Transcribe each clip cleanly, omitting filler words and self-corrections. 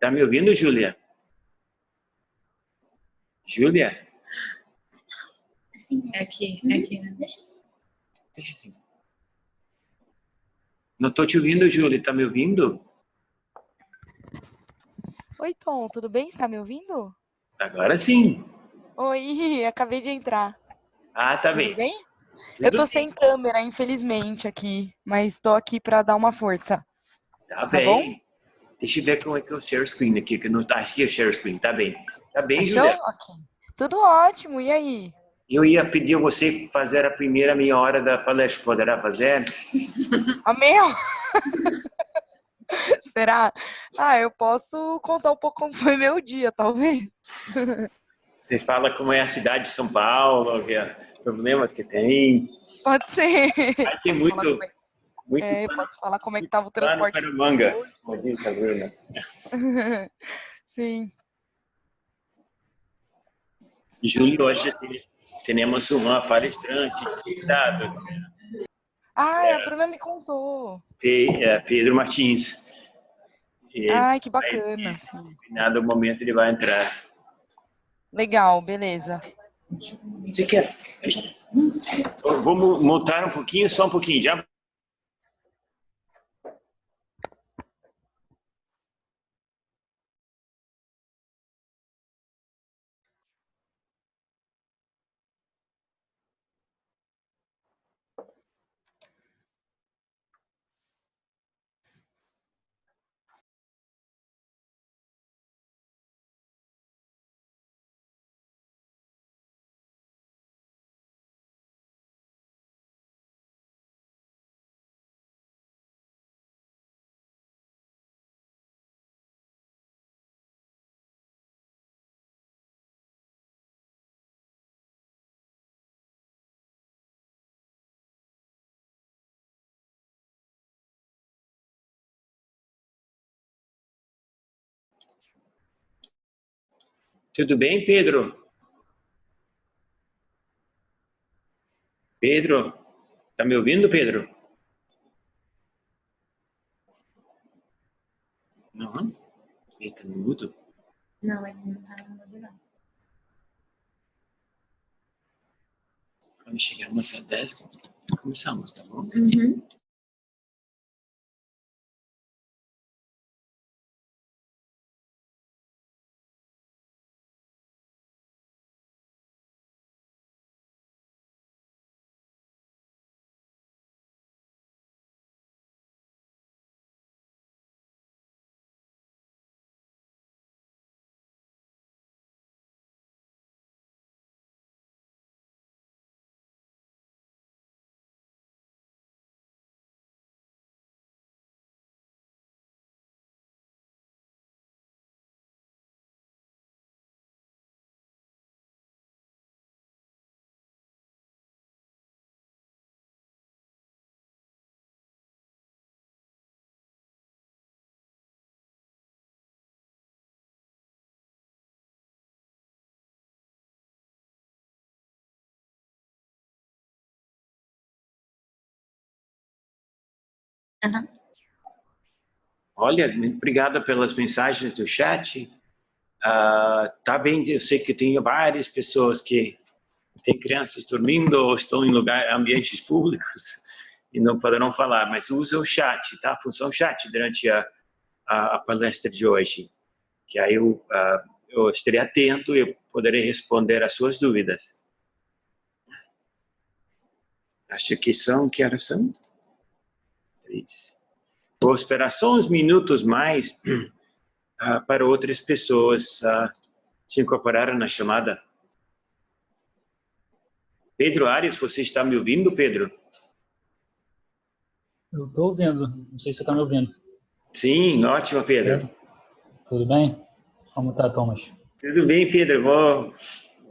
Tá me ouvindo, Júlia? Júlia? É aqui, né? Deixa assim. Não tô te ouvindo, Júlia. Tá me ouvindo? Oi, Tom, tudo bem? Você tá me ouvindo? Agora sim. Oi, acabei de entrar. Ah, tá Tudo bem. bem? Eu tô Tudo bem. sem câmera, infelizmente, aqui, mas tô aqui pra dar uma força. Tá Tá bom? bem. Deixa eu ver como é que é o share screen aqui, que eu não achei o share screen. Tá bem. Tá bem, Achou? Júlia? Ok. Tudo ótimo, e aí? Eu ia pedir a você fazer a primeira meia hora da palestra. Poderá fazer? A meu? Será? Ah, eu posso contar um pouco como foi meu dia, talvez. Você fala como é a cidade de São Paulo, que é problemas que tem. Pode ser. Aí tem Posso falar muito, muito eu pano, posso falar como é que muito tava o pano transporte para manga, hoje. como diz a Bruna. Sim. Julho, hoje temos uma palestrante convidado, Ai, a Bruna me contou. Pedro Martins. Ele Ai, que vai, bacana, sim. em dado momento, ele vai entrar. Legal, beleza. Você quer? Vamos montar um pouquinho, só um pouquinho, já. Tudo bem, Pedro? Pedro? Tá me ouvindo, Pedro? Não? Ele tá no mudo? Não, ele não tá no mudo, não. Quando chegarmos a 10, começamos, tá bom? Uhum. Uhum. Olha, muito obrigado pelas mensagens do chat. Tá bem, eu sei que tem várias pessoas que têm crianças dormindo ou estão em ambientes públicos e não poderão falar, mas usa o chat, tá? A função chat durante a palestra de hoje, que aí eu estarei atento e eu poderei responder às suas dúvidas. Acho que horas são? 3. Vou esperar só uns minutos mais para outras pessoas se incorporarem na chamada. Pedro Arias, você está me ouvindo, Pedro? Eu estou ouvindo, não sei se você está me ouvindo. Sim, ótimo, Pedro. Tudo bem? Como está, Thomas? Tudo bem, Pedro.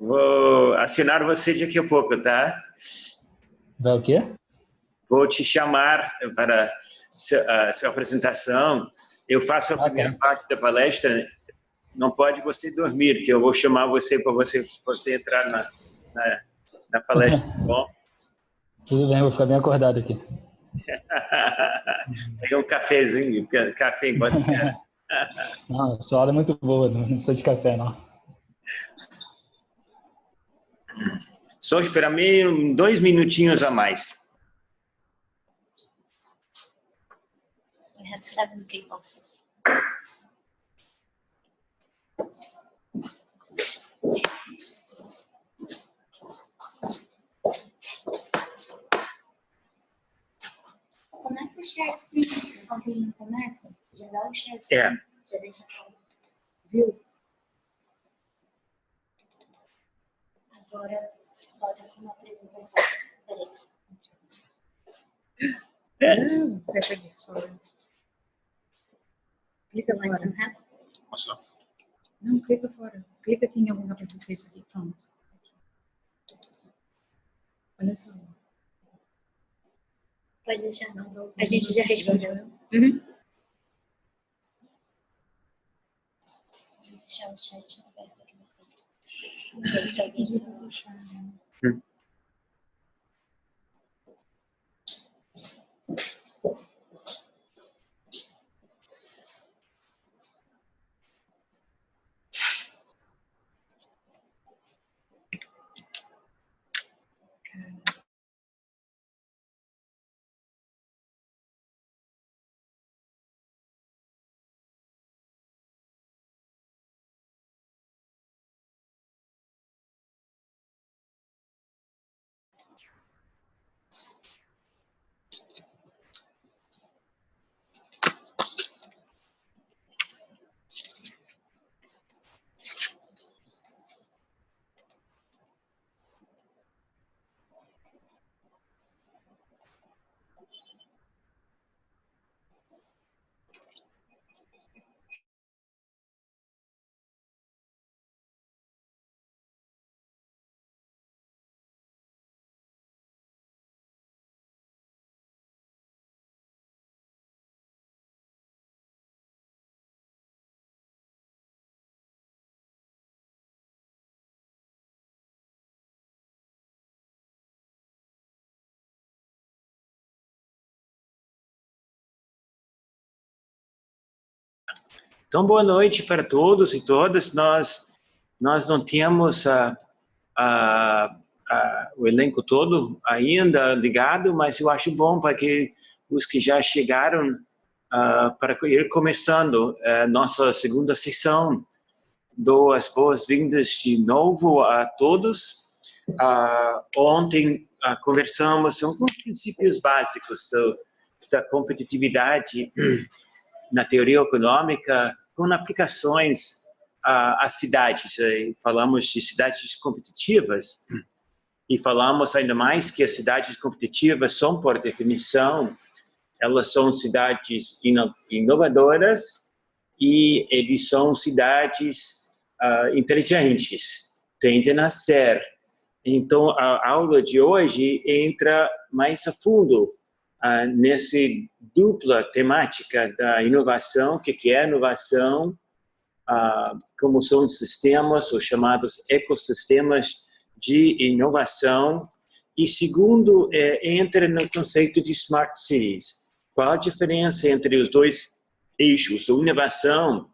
Vou acionar você daqui a pouco, tá? Vai o quê? Vou te chamar para a sua apresentação. Eu faço a primeira parte da palestra. Não pode você dormir, que eu vou chamar você para você entrar na palestra, tá bom? Tudo bem, vou ficar bem acordado aqui. Pega um cafezinho, café enquanto espera. Não, a sua hora é muito boa, não precisa de café, não. Só esperar 2 minutinhos a mais. We have 7 people. Começa a share screen. Quando ele não começa, já dá o share screen. É. Já deixa pronto. Viu? Agora, bota aqui uma apresentação. Peraí. Não, fecha aqui, só. Clica Want some fora. help? Posso? Não, clica fora. Clica aqui em algum lugar para fazer isso aqui. Pronto. Aqui. Olha só. Pode deixar, não. A gente já respondeu. Uhum. Vou deixar o chat aberto aqui no canto. Não sei se alguém vai puxar. Então, boa noite para todos e todas. Nós não temos o elenco todo ainda ligado, mas eu acho bom para que os que já chegaram, para ir começando a nossa segunda sessão. Dou as boas-vindas de novo a todos. Ontem conversamos sobre os princípios básicos da competitividade na teoria econômica, com aplicações às cidades. Falamos de cidades competitivas e falamos ainda mais que as cidades competitivas são, por definição, elas são cidades inovadoras e eles são cidades inteligentes, tendem a ser. Então, a aula de hoje entra mais a fundo nessa dupla temática da inovação, o que é inovação, como são os sistemas, os chamados ecossistemas de inovação, e segundo, entra no conceito de Smart Cities. Qual a diferença entre os dois eixos? A inovação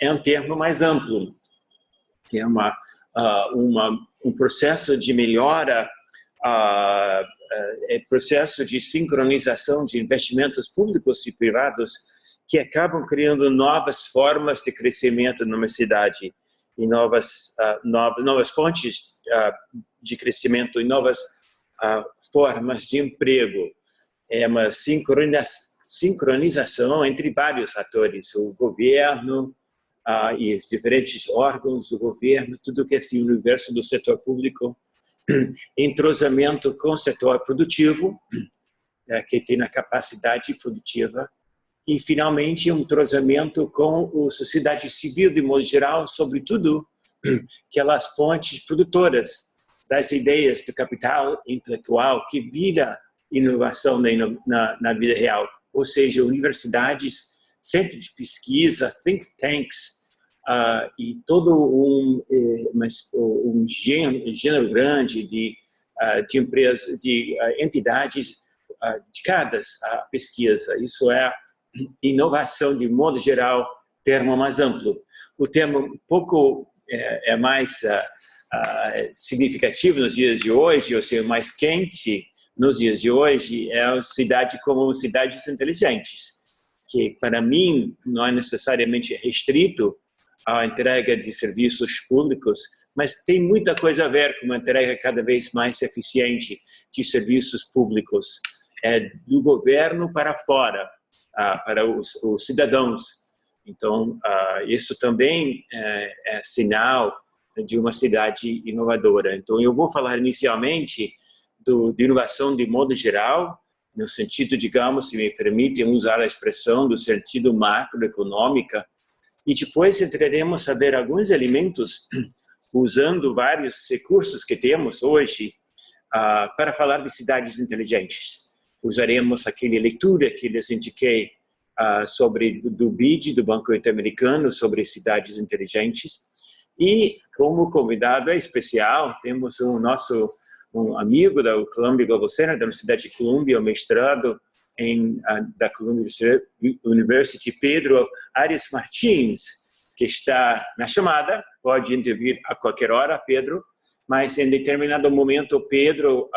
é um termo mais amplo, é um processo de melhora, processo de sincronização de investimentos públicos e privados que acabam criando novas formas de crescimento numa cidade e novas fontes de crescimento e novas formas de emprego. É uma sincronização entre vários atores, o governo e os diferentes órgãos do governo, tudo que é esse universo do setor público, entrosamento com o setor produtivo, que tem a capacidade produtiva, e, finalmente, um entrosamento com a sociedade civil, de modo geral, sobretudo aquelas pontes produtoras das ideias do capital intelectual que vira inovação na vida real, ou seja, universidades, centros de pesquisa, think tanks, e todo um gênero grande de empresas, de entidades dedicadas à pesquisa. Isso é inovação de modo geral termo mais amplo. O termo um pouco mais significativo nos dias de hoje, ou seja, mais quente nos dias de hoje, é a cidade como cidades inteligentes, que para mim não é necessariamente restrito à entrega de serviços públicos, mas tem muita coisa a ver com uma entrega cada vez mais eficiente de serviços públicos, do governo para fora, para os cidadãos. Então, isso também é sinal de uma cidade inovadora. Então, eu vou falar inicialmente de inovação de modo geral, no sentido, digamos, se me permitem usar a expressão, do sentido macroeconômica, e depois entraremos a ver alguns elementos, usando vários recursos que temos hoje, para falar de cidades inteligentes. Usaremos aquela leitura que lhes indiquei sobre do BID, do Banco Interamericano, sobre cidades inteligentes. E, como convidado especial, temos um amigo da Columbia Global Center, da Universidade de Columbia, o mestrado da Columbia University, Pedro Arias Martins, que está na chamada, pode intervir a qualquer hora, Pedro, mas em determinado momento o Pedro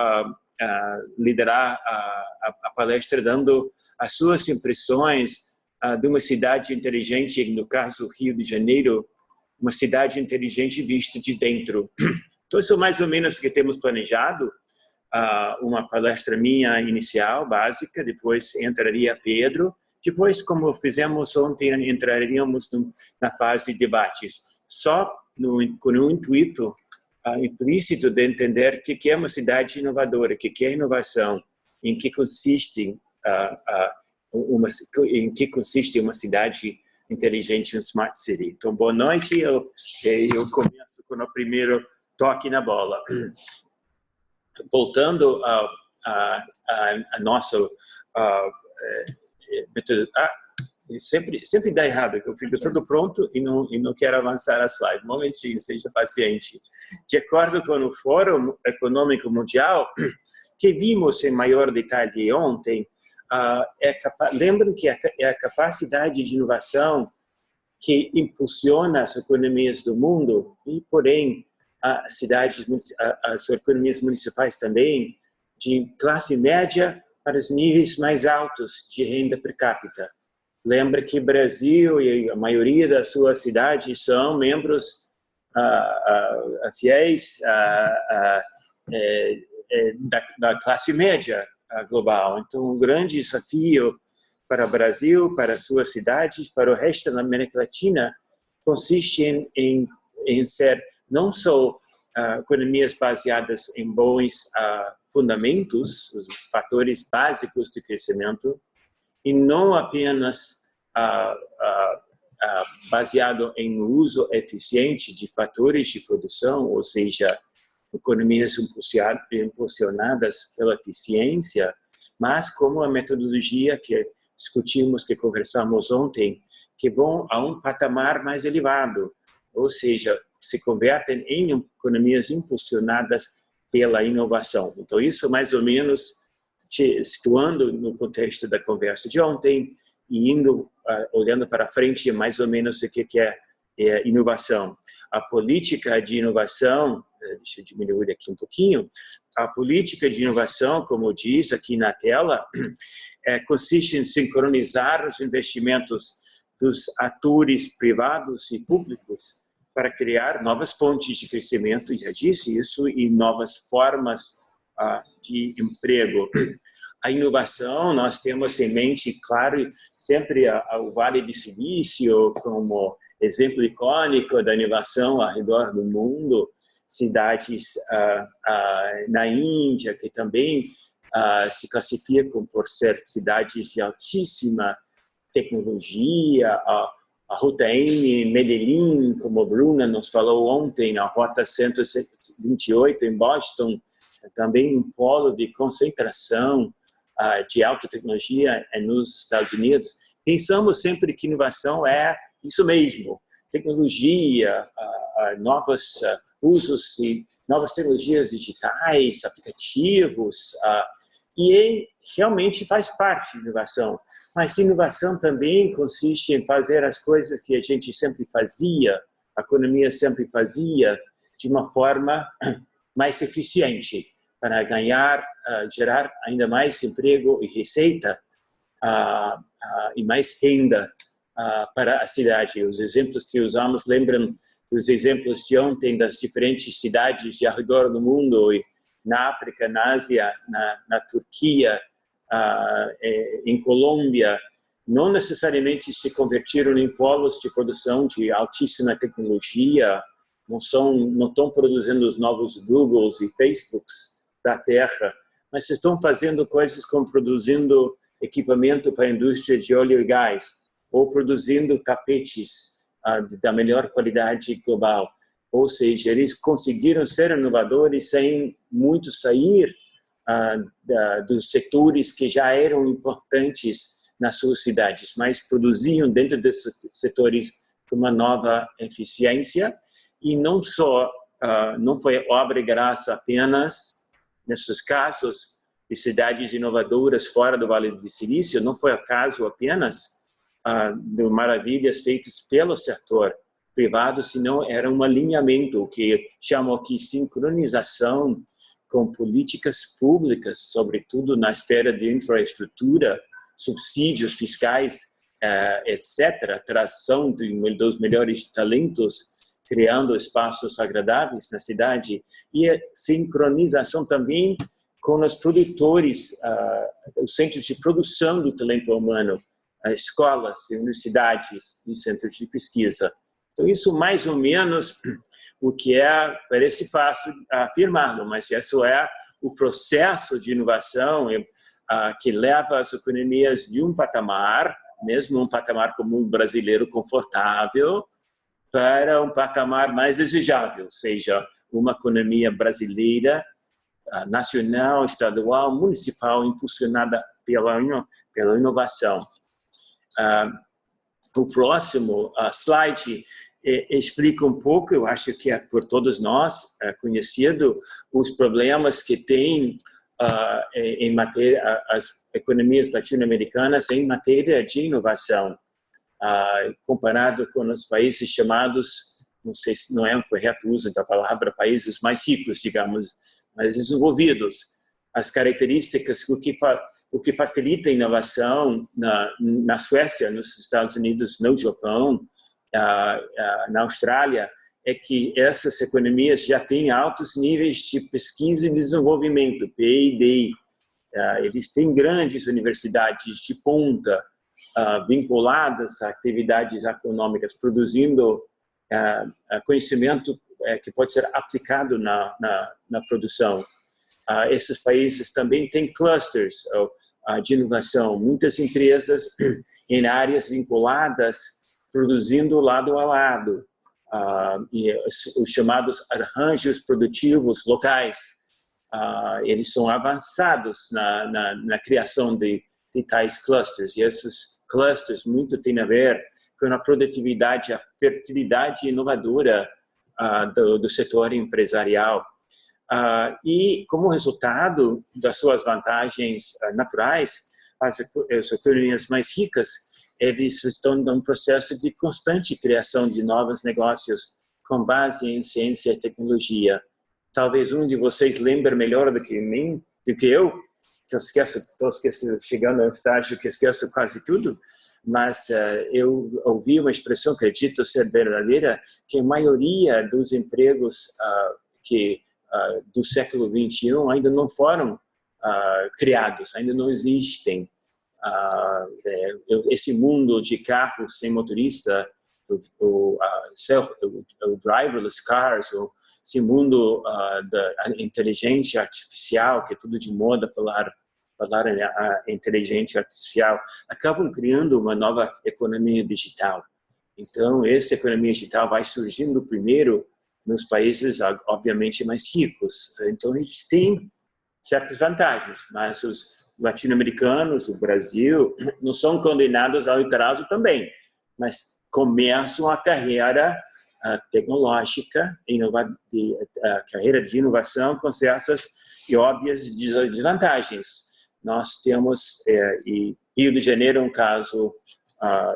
liderar a palestra dando as suas impressões de uma cidade inteligente, no caso Rio de Janeiro, uma cidade inteligente vista de dentro. Então, isso é mais ou menos o que temos planejado, uma palestra minha inicial, básica, depois entraria Pedro, depois, como fizemos ontem, entraríamos na fase de debates, só com o intuito implícito de entender o que é uma cidade inovadora, o que é inovação, em que consiste uma cidade inteligente, um smart city. Então, boa noite, eu começo com o primeiro toque na bola. Voltando a nosso sempre dá errado, eu fico tudo pronto e não quero avançar a slide. Um momentinho, seja paciente. De acordo com o Fórum Econômico Mundial, que vimos em maior detalhe ontem, lembram que é a capacidade de inovação que impulsiona as economias do mundo e, porém, as economias municipais também, de classe média para os níveis mais altos de renda per capita. Lembra que o Brasil e a maioria das suas cidades são membros fiéis da classe média global. Então, um grande desafio para o Brasil, para as suas cidades, para o resto da América Latina, consiste em ser não só economias baseadas em bons fundamentos, os fatores básicos de crescimento, e não apenas baseado em uso eficiente de fatores de produção, ou seja, economias impulsionadas pela eficiência, mas como a metodologia que discutimos, que conversamos ontem, que vão a um patamar mais elevado, ou seja, se convertem em economias impulsionadas pela inovação. Então, isso mais ou menos situando no contexto da conversa de ontem e olhando para frente, mais ou menos o que é inovação. A política de inovação, deixa eu diminuir aqui um pouquinho, a política de inovação, como diz aqui na tela, consiste em sincronizar os investimentos dos atores privados e públicos para criar novas fontes de crescimento, já disse isso, e novas formas de emprego. A inovação, nós temos em mente, claro, sempre o Vale do Silício como exemplo icônico da inovação ao redor do mundo, cidades na Índia, que também se classificam por ser cidades de altíssima tecnologia, a Ruta N, Medellín, como a Bruna nos falou ontem, a Rota 128 em Boston, também um polo de concentração de alta tecnologia nos Estados Unidos. Pensamos sempre que inovação é isso mesmo, tecnologia, novos usos e novas tecnologias digitais, aplicativos, E realmente faz parte de inovação. Mas inovação também consiste em fazer as coisas que a gente sempre fazia, a economia sempre fazia, de uma forma mais eficiente, para ganhar, gerar ainda mais emprego e receita e mais renda para a cidade. Os exemplos que usamos lembram dos exemplos de ontem das diferentes cidades de ao redor do mundo, na África, na Ásia, na Turquia, em Colômbia, não necessariamente se convertiram em polos de produção de altíssima tecnologia, não estão produzindo os novos Googles e Facebooks da Terra, mas estão fazendo coisas como produzindo equipamento para a indústria de óleo e gás, ou produzindo tapetes da melhor qualidade global. Ou seja, eles conseguiram ser inovadores sem muito sair dos setores que já eram importantes nas suas cidades, mas produziam dentro desses setores com uma nova eficiência. E não só, não foi obra e graça apenas, nesses casos de cidades inovadoras fora do Vale do Silício, não foi acaso apenas de maravilhas feitas pelo setor privado, senão era um alinhamento, que chamam aqui sincronização com políticas públicas, sobretudo na esfera de infraestrutura, subsídios fiscais, etc., atração dos melhores talentos, criando espaços agradáveis na cidade, e a sincronização também com os produtores, os centros de produção do talento humano, escolas, universidades e centros de pesquisa. Então, isso mais ou menos o que parece fácil afirmá-lo, mas isso é o processo de inovação que leva as economias de um patamar, mesmo um patamar comum brasileiro confortável, para um patamar mais desejável, ou seja, uma economia brasileira, nacional, estadual, municipal, impulsionada pela inovação. O próximo slide explica um pouco, eu acho que por todos nós conhecido, os problemas que tem em matéria, as economias latino-americanas em matéria de inovação, comparado com os países chamados, não sei se não é um correto uso da palavra, países mais ricos, digamos, mais desenvolvidos. As características, o que facilita a inovação na Suécia, nos Estados Unidos, no Japão, na Austrália, é que essas economias já têm altos níveis de pesquisa e desenvolvimento, P&D. Eles têm grandes universidades de ponta, vinculadas a atividades econômicas, produzindo conhecimento que pode ser aplicado na produção. Esses países também têm clusters de inovação, muitas empresas em áreas vinculadas, produzindo lado a lado, e os chamados arranjos produtivos locais, eles são avançados na criação de tais clusters, e esses clusters muito têm a ver com a produtividade, a fertilidade inovadora do setor empresarial. E como resultado das suas vantagens naturais, as economias mais ricas, eles estão num processo de constante criação de novos negócios com base em ciência e tecnologia. Talvez um de vocês lembre melhor do que eu, que eu estou chegando a um estágio que esqueço quase tudo, mas eu ouvi uma expressão que acredito ser verdadeira, que a maioria dos empregos do século XXI ainda não foram criados, ainda não existem. Esse mundo de carros sem motorista, o driverless cars, esse mundo da inteligência artificial, que é tudo de moda falar em inteligência artificial, acabam criando uma nova economia digital. Então, essa economia digital vai surgindo primeiro nos países, obviamente, mais ricos. Então, eles têm certas vantagens, mas os latino-americanos, o Brasil, não são condenados ao atraso também, mas começam a carreira tecnológica, a carreira de inovação com certas e óbvias desvantagens. nós temos, e Rio de Janeiro é um caso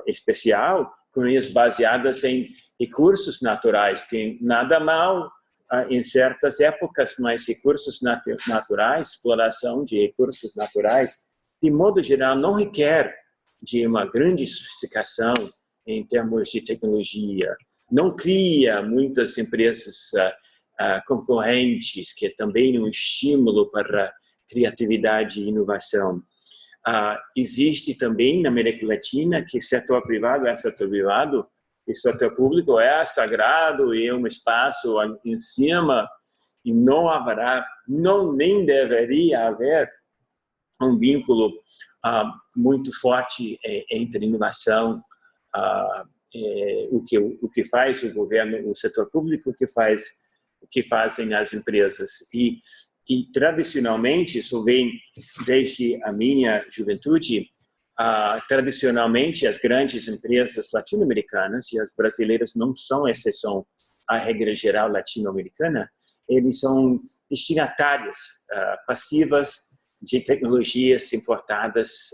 especial, economias baseadas em recursos naturais, tem nada mal em certas épocas, mas recursos naturais, exploração de recursos naturais, de modo geral, não requer de uma grande sofisticação em termos de tecnologia, não cria muitas empresas concorrentes, que é também um estímulo para criatividade e inovação. Existe também na América Latina que setor privado é setor privado e setor público é sagrado e é um espaço em cima e não haverá, nem deveria haver um vínculo muito forte entre inovação, o que faz o governo, o setor público, o que fazem as empresas. E tradicionalmente, isso vem desde a minha juventude, tradicionalmente as grandes empresas latino-americanas, e as brasileiras não são exceção à regra geral latino-americana, eles são destinatários passivas de tecnologias importadas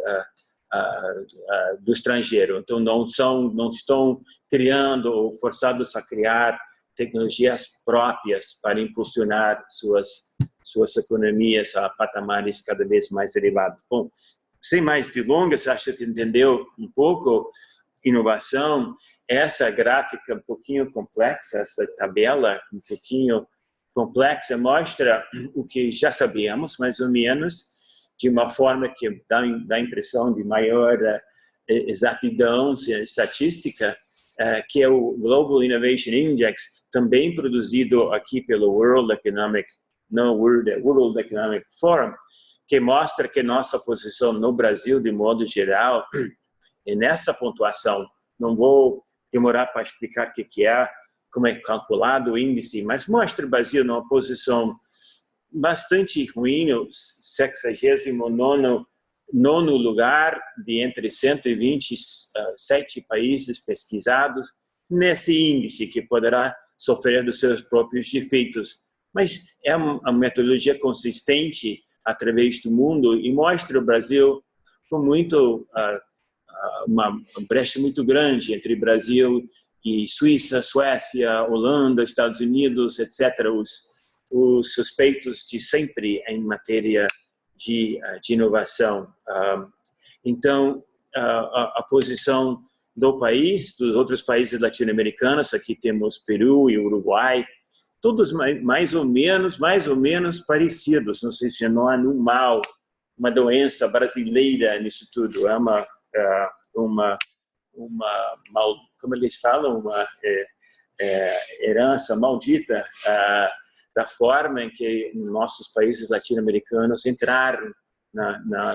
do estrangeiro. Então, não estão criando ou forçados a criar tecnologias próprias para impulsionar suas economias a patamares cada vez mais elevados. Bom, sem mais delongas, acho que entendeu um pouco inovação. Essa gráfica um pouquinho complexa, essa tabela um pouquinho complexa, mostra o que já sabíamos, mais ou menos, de uma forma que dá a impressão de maior exatidão estatística, que é o Global Innovation Index, também produzido aqui pelo World Economic Forum, que mostra que nossa posição no Brasil, de modo geral, é nessa pontuação. Não vou demorar para explicar o que é, como é calculado o índice, mas mostra o Brasil numa posição bastante ruim, o 69º lugar de entre 127 países pesquisados, nesse índice que poderá sofrer dos seus próprios defeitos. Mas é uma metodologia consistente através do mundo e mostra o Brasil com uma brecha muito grande entre Brasil e Suíça, Suécia, Holanda, Estados Unidos, etc., os suspeitos de sempre em matéria de inovação. Então, a posição do país, dos outros países latino-americanos, aqui temos Peru e Uruguai, todos mais ou menos parecidos, não sei se não há uma doença brasileira nisso tudo, é uma como eles falam, uma herança maldita da forma em que nossos países latino-americanos entraram,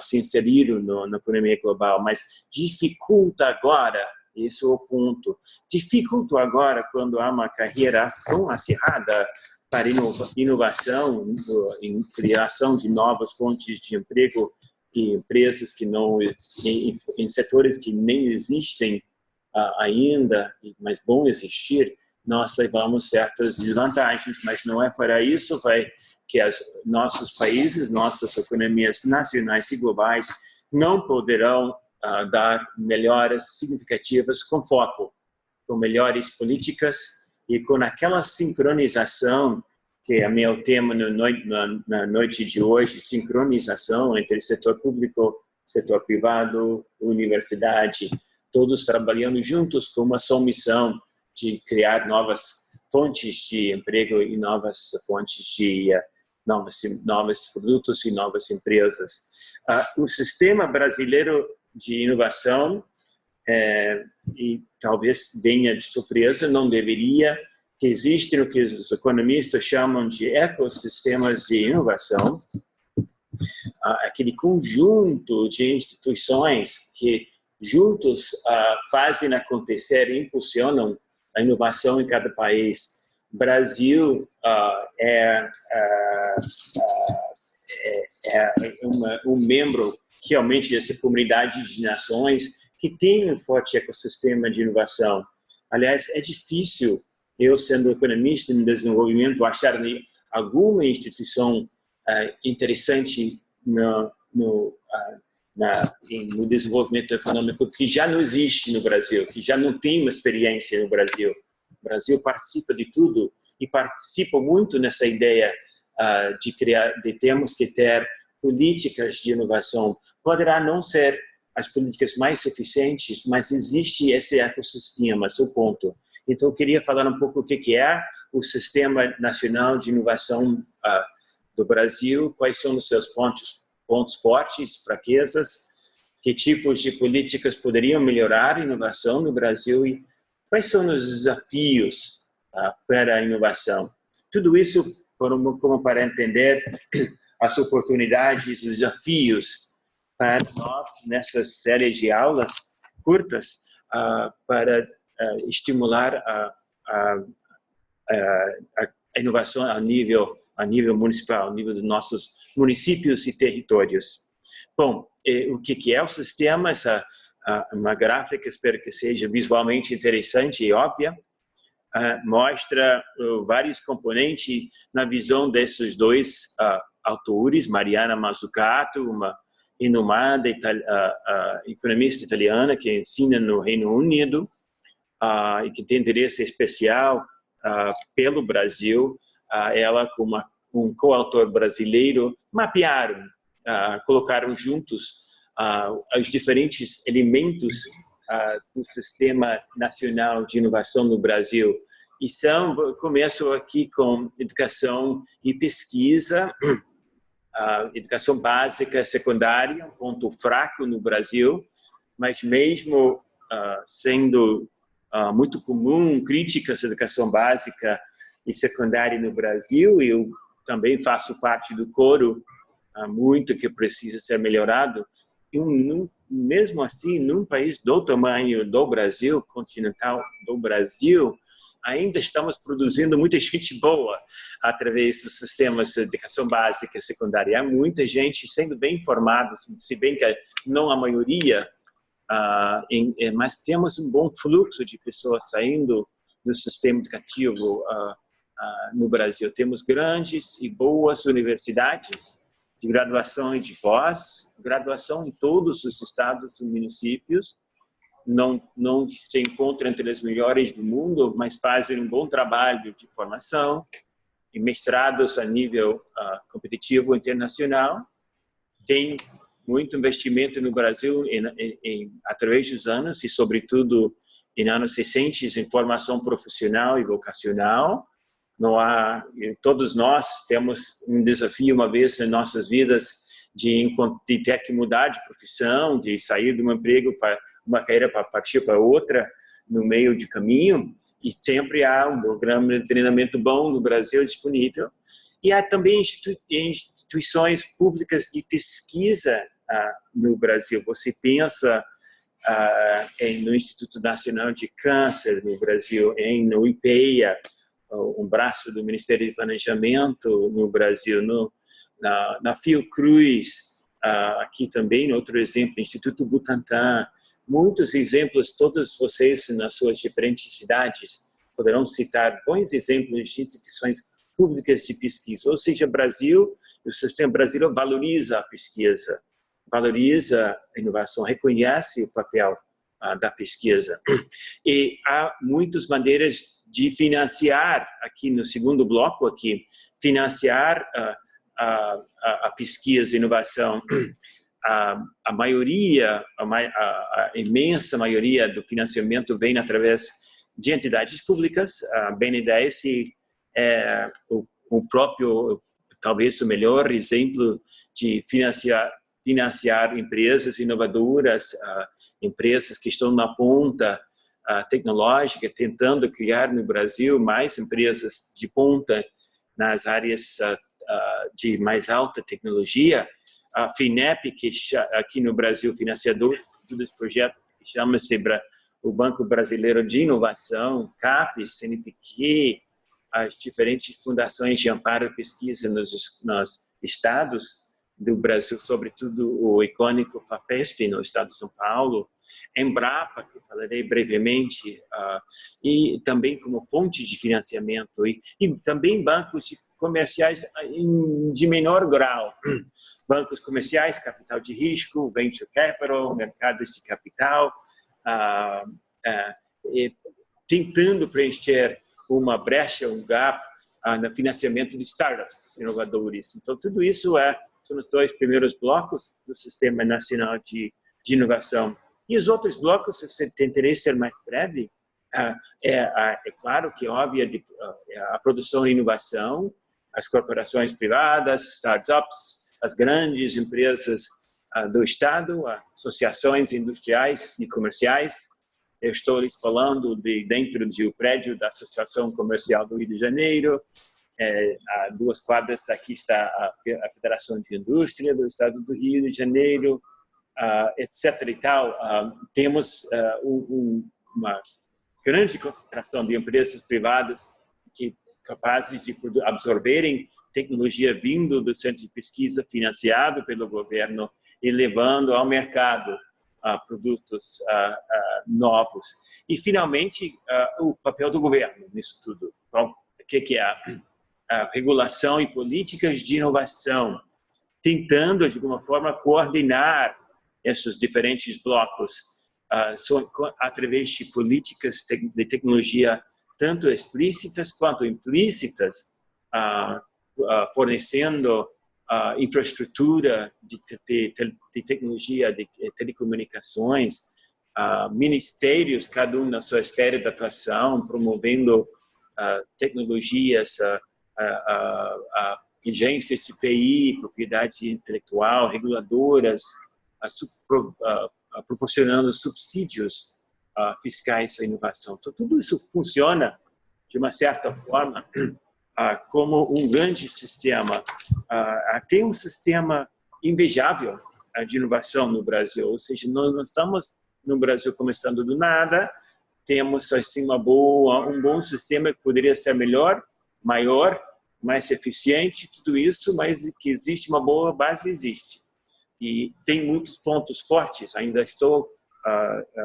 se inseriram na economia global, mas dificulta agora, esse é o ponto, dificulta agora quando há uma carreira tão acirrada para inovação, em criação de novas fontes de emprego e empresas que não, em setores que nem existem ainda, mas vão existir, nós levamos certas desvantagens, mas não é para isso que nossos países, nossas economias nacionais e globais não poderão dar melhoras significativas com foco, com melhores políticas e com aquela sincronização que é meu tema na noite de hoje, sincronização entre setor público, setor privado, universidade, todos trabalhando juntos com uma só missão de criar novas fontes de emprego e novas fontes de novos produtos e novas empresas. O sistema brasileiro de inovação, e talvez venha de surpresa, não deveria, que existem o que os economistas chamam de ecossistemas de inovação, aquele conjunto de instituições que juntos fazem acontecer e impulsionam a inovação em cada país. Brasil é um membro realmente dessa comunidade de nações que tem um forte ecossistema de inovação. Aliás, é difícil, eu sendo economista em desenvolvimento, achar alguma instituição interessante no desenvolvimento econômico que já não existe no Brasil, que já não tem uma experiência no Brasil. O Brasil participa de tudo e participa muito nessa ideia de termos que ter políticas de inovação. Poderá não ser as políticas mais eficientes, mas existe esse ecossistema, esse é o ponto. Então, eu queria falar um pouco o que é o Sistema Nacional de Inovação do Brasil, quais são os seus pontos fortes, fraquezas, que tipos de políticas poderiam melhorar a inovação no Brasil e quais são os desafios para a inovação. Tudo isso como para entender as oportunidades, os desafios para nós nessa série de aulas curtas para estimular a inovação a nível municipal, a nível dos nossos municípios e territórios. Bom, o que é o sistema? Uma gráfica, espero que seja visualmente interessante e óbvia, mostra vários componentes na visão desses dois autores, Mariana Mazzucato, uma renomada economista italiana que ensina no Reino Unido e que tem interesse especial pelo Brasil. Ela, como um coautor brasileiro, mapearam, colocaram juntos os diferentes elementos do Sistema Nacional de Inovação no Brasil. E começo aqui com educação e pesquisa, educação básica, secundária, um ponto fraco no Brasil, mas mesmo sendo muito comum críticas à educação básica e secundária no Brasil, eu também faço parte do coro, muito que precisa ser melhorado, e mesmo assim, num país do tamanho do Brasil, continental do Brasil, ainda estamos produzindo muita gente boa através dos sistemas de educação básica e secundária. Há muita gente sendo bem informada, se bem que não a maioria, mas temos um bom fluxo de pessoas saindo do sistema educativo no Brasil. Temos grandes e boas universidades de graduação e de pós-graduação em todos os estados e municípios. Não se encontra entre as melhores do mundo, mas fazem um bom trabalho de formação e mestrados a nível competitivo internacional. Tem muito investimento no Brasil através dos anos e, sobretudo, em anos recentes, em formação profissional e vocacional. Todos nós temos um desafio uma vez em nossas vidas de ter que mudar de profissão, de sair de um emprego para uma carreira para partir para outra no meio de caminho, e sempre há um programa de treinamento bom no Brasil disponível. E há também instituições públicas de pesquisa no Brasil. Você pensa no Instituto Nacional de Câncer no Brasil, no IPEA, um braço do Ministério de Planejamento no Brasil, na Fiocruz, aqui também, outro exemplo, Instituto Butantan, muitos exemplos, todos vocês nas suas diferentes cidades poderão citar bons exemplos de instituições públicas de pesquisa. Ou seja, o sistema brasileiro valoriza a pesquisa, valoriza a inovação, reconhece o papel da pesquisa. E há muitas maneiras de financiar, aqui no segundo bloco, financiar a pesquisa e inovação. A imensa maioria do financiamento vem através de entidades públicas. A BNDES é o próprio, talvez o melhor exemplo de financiar empresas inovadoras, empresas que estão na ponta tecnológica, tentando criar no Brasil mais empresas de ponta nas áreas de mais alta tecnologia. A FINEP, que aqui no Brasil, financiador dos projetos, chama-se o Banco Brasileiro de Inovação, CAPES, CNPq, as diferentes fundações de amparo e pesquisa nos estados do Brasil, sobretudo o icônico FAPESP, no estado de São Paulo, Embrapa, que falarei brevemente, e também como fonte de financiamento, e também bancos comerciais de menor grau, bancos comerciais, capital de risco, venture capital, mercados de capital, tentando preencher uma brecha, um gap no financiamento de startups inovadores. Então, tudo isso são os 2 primeiros blocos do Sistema Nacional de Inovação. E os outros blocos, se você tem interesse em ser mais breve, é claro que é óbvio a produção e inovação, as corporações privadas, startups, as grandes empresas do Estado, associações industriais e comerciais. Eu estou lhes falando dentro do prédio da Associação Comercial do Rio de Janeiro. A 2 quadras daqui está a Federação de Indústria do Estado do Rio de Janeiro, etc. e tal. Temos uma grande concentração de empresas privadas capazes de absorverem tecnologia vindo do centro de pesquisa financiado pelo governo e levando ao mercado produtos novos. E, finalmente, o papel do governo nisso tudo. Então, o que é a regulação e políticas de inovação, tentando, de alguma forma, coordenar esses diferentes blocos através de políticas de tecnologia tanto explícitas quanto implícitas, fornecendo infraestrutura de tecnologia, de telecomunicações, ministérios, cada um na sua esfera de atuação, promovendo tecnologias, agências de TI, propriedade intelectual, reguladoras, proporcionando subsídios fiscais à inovação. Então, tudo isso funciona, de uma certa forma, como um grande sistema. Tem um sistema invejável de inovação no Brasil, ou seja, nós não estamos no Brasil começando do nada, temos assim um bom sistema que poderia ser melhor, maior, mais eficiente, tudo isso, mas que existe uma boa base, existe. E tem muitos pontos fortes, ainda estou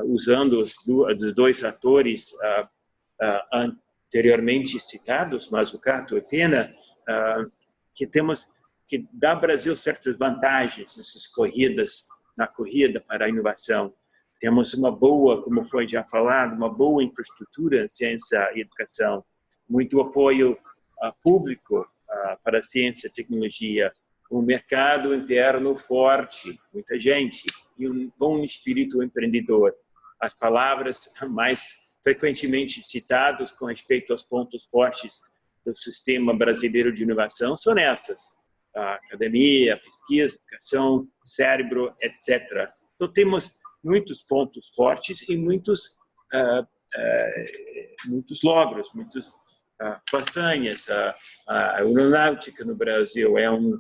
usando os 2 atores anteriormente citados, Mazzucato e Pena, que dá ao Brasil certas vantagens na corrida para a inovação. Temos uma boa, como foi já falado, uma boa infraestrutura em ciência e educação, muito apoio público para a ciência e tecnologia, um mercado interno forte, muita gente, e um bom espírito empreendedor. As palavras mais frequentemente citadas com respeito aos pontos fortes do sistema brasileiro de inovação são essas: a academia, a pesquisa, a educação, cérebro, etc. Então, temos muitos pontos fortes e muitos logros, muitas façanhas. A aeronáutica no Brasil é um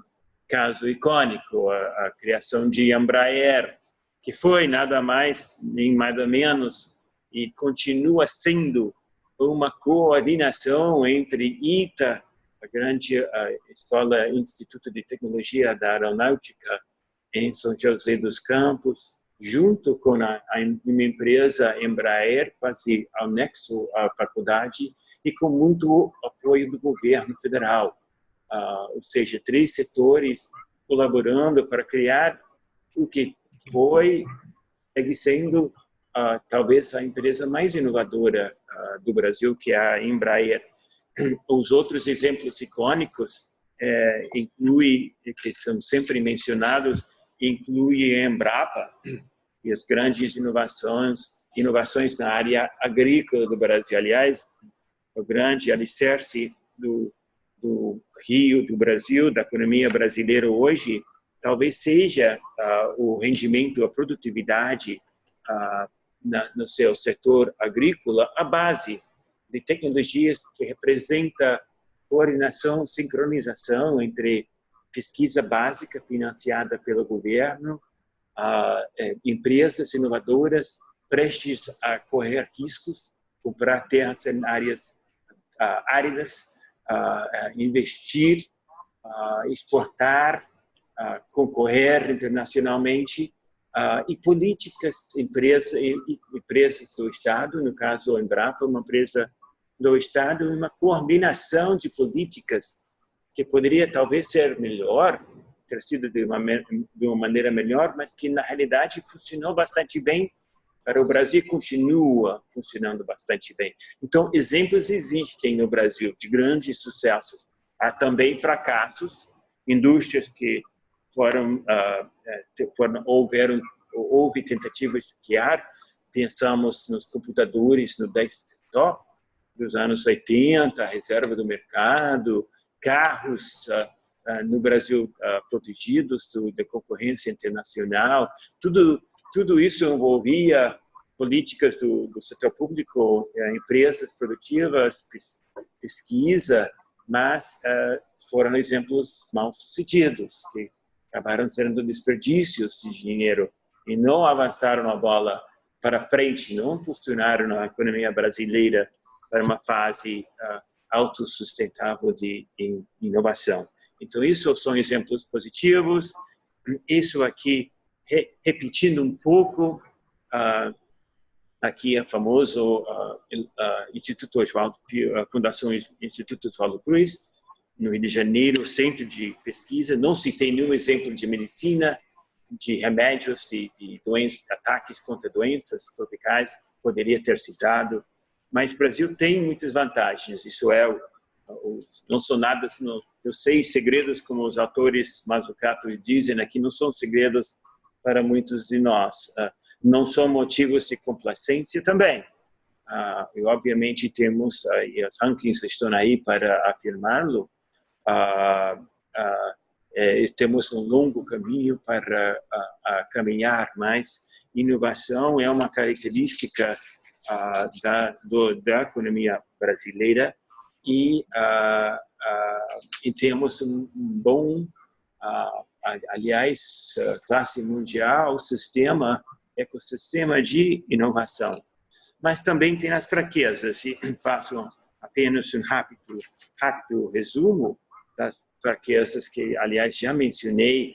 caso icônico, a criação de Embraer, que foi nada mais nem nada menos e continua sendo uma coordenação entre ITA, a grande escola, Instituto de Tecnologia da Aeronáutica em São José dos Campos, junto com uma empresa Embraer, quase anexo à faculdade, e com muito apoio do governo federal. Ou seja, 3 setores colaborando para criar o que segue sendo talvez a empresa mais inovadora do Brasil, que é a Embraer. Os outros exemplos icônicos que são sempre mencionados, inclui a Embrapa e as grandes inovações na área agrícola do Brasil. Aliás, o grande alicerce do Rio, do Brasil, da economia brasileira hoje, talvez seja o rendimento, a produtividade no seu setor agrícola, a base de tecnologias que representa coordenação, sincronização entre pesquisa básica financiada pelo governo, empresas inovadoras prestes a correr riscos, comprar terras em áreas áridas, investir, exportar, concorrer internacionalmente, e políticas, empresas do Estado, no caso a Embrapa, uma empresa do Estado, uma coordenação de políticas que poderia talvez ser melhor ter sido de uma maneira melhor, mas que na realidade funcionou bastante bem para o Brasil, continua funcionando bastante bem. Então, exemplos existem no Brasil de grandes sucessos. Há também fracassos, indústrias que houve tentativas de criar. Pensamos nos computadores, no desktop dos anos 80, reserva do mercado, carros no Brasil protegidos da concorrência internacional. Tudo isso envolvia políticas do setor público, empresas produtivas, pesquisa, mas foram exemplos mal sucedidos, que acabaram sendo desperdícios de dinheiro e não avançaram a bola para frente, não impulsionaram a economia brasileira para uma fase autossustentável de inovação. Então, isso são exemplos positivos. Isso aqui, repetindo um pouco, aqui é famoso Instituto Oswaldo, a Fundação Instituto Oswaldo Cruz, no Rio de Janeiro, centro de pesquisa. Não se tem nenhum exemplo de medicina, de remédios, de doenças, ataques contra doenças tropicais, poderia ter citado. Mas o Brasil tem muitas vantagens. Isso não são nada, eu sei segredos, como os autores Mazzucato dizem aqui, não são segredos para muitos de nós. Não são motivos de complacência também. E obviamente temos, e as rankings estão aí para afirmá-lo, temos um longo caminho para caminhar, mas inovação é uma característica da economia brasileira e temos um bom, aliás, classe mundial, ecossistema de inovação. Mas também tem as fraquezas, e faço apenas um rápido resumo das fraquezas que, aliás, já mencionei.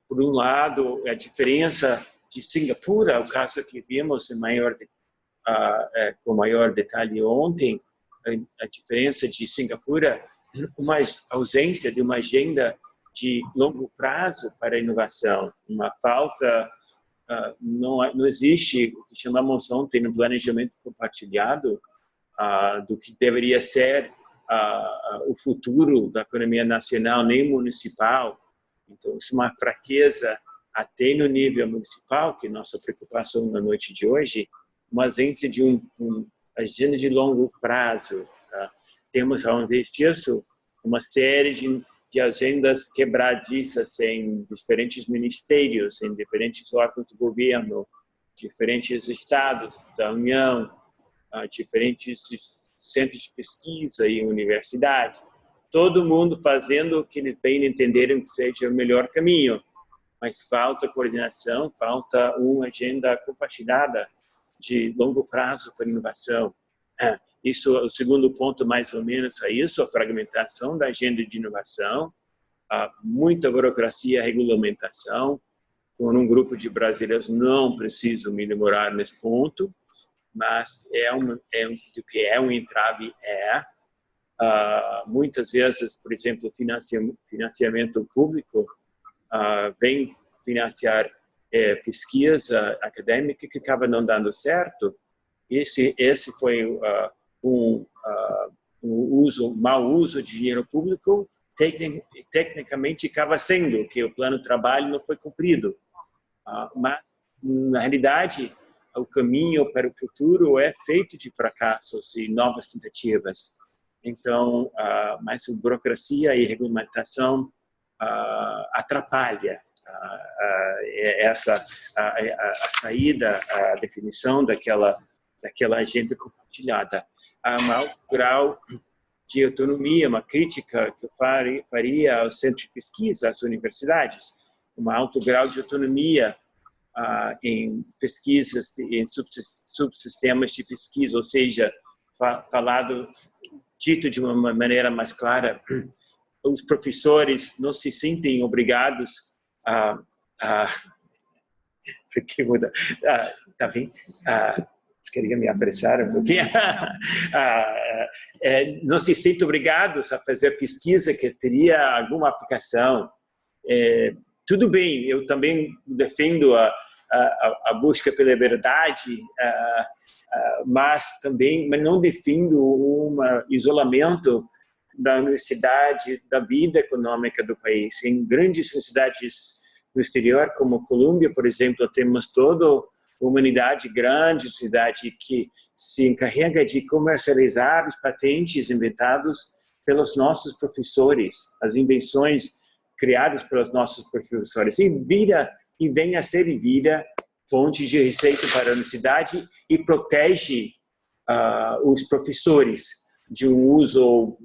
Por um lado, a diferença de Singapura, o caso que vimos com maior detalhe ontem, a diferença de Singapura, uma ausência de uma agenda de longo prazo para a inovação, uma falta, não existe o que chamamos ontem no planejamento compartilhado do que deveria ser o futuro da economia nacional, nem municipal. Então, isso é uma fraqueza até no nível municipal, que é nossa preocupação na noite de hoje, uma ausência de uma agenda de longo prazo. Temos, ao invés disso, uma série de agendas quebradiças em diferentes ministérios, em diferentes órgãos do governo, diferentes estados da União, diferentes centros de pesquisa e universidades. Todo mundo fazendo o que eles bem entenderam que seja o melhor caminho, mas falta coordenação, falta uma agenda compartilhada de longo prazo para inovação. Isso, o segundo ponto, mais ou menos, é isso, a fragmentação da agenda de inovação, muita burocracia e regulamentação. Com um grupo de brasileiros, não preciso me demorar nesse ponto, mas do que é um entrave, muitas vezes, por exemplo, financiamento público vem financiar pesquisa acadêmica que acaba não dando certo. Esse foi mau uso de dinheiro público, tecnicamente acaba sendo que o plano de trabalho não foi cumprido. Mas, na realidade, o caminho para o futuro é feito de fracassos e novas tentativas. Então, mais burocracia e regulamentação atrapalha a saída, a definição daquela agenda compartilhada. Há um alto grau de autonomia, uma crítica que eu faria ao centro de pesquisa, às universidades, um alto grau de autonomia em pesquisas, em subsistemas de pesquisa, ou seja, dito de uma maneira mais clara, os professores não se sentem obrigados que muda? Tá bem? Queria me apressar um pouquinho. Não se sentem obrigados a fazer pesquisa que teria alguma aplicação. tudo bem, eu também defendo a busca pela verdade, mas não defendo um isolamento da universidade, da vida econômica do país. Em grandes universidades no exterior, como Colômbia, por exemplo, temos toda uma unidade grande, cidade que se encarrega de comercializar os patentes inventados pelos nossos professores, as invenções criadas pelos nossos professores, e vem a ser vida fonte de receita para a universidade e protege os professores de um uso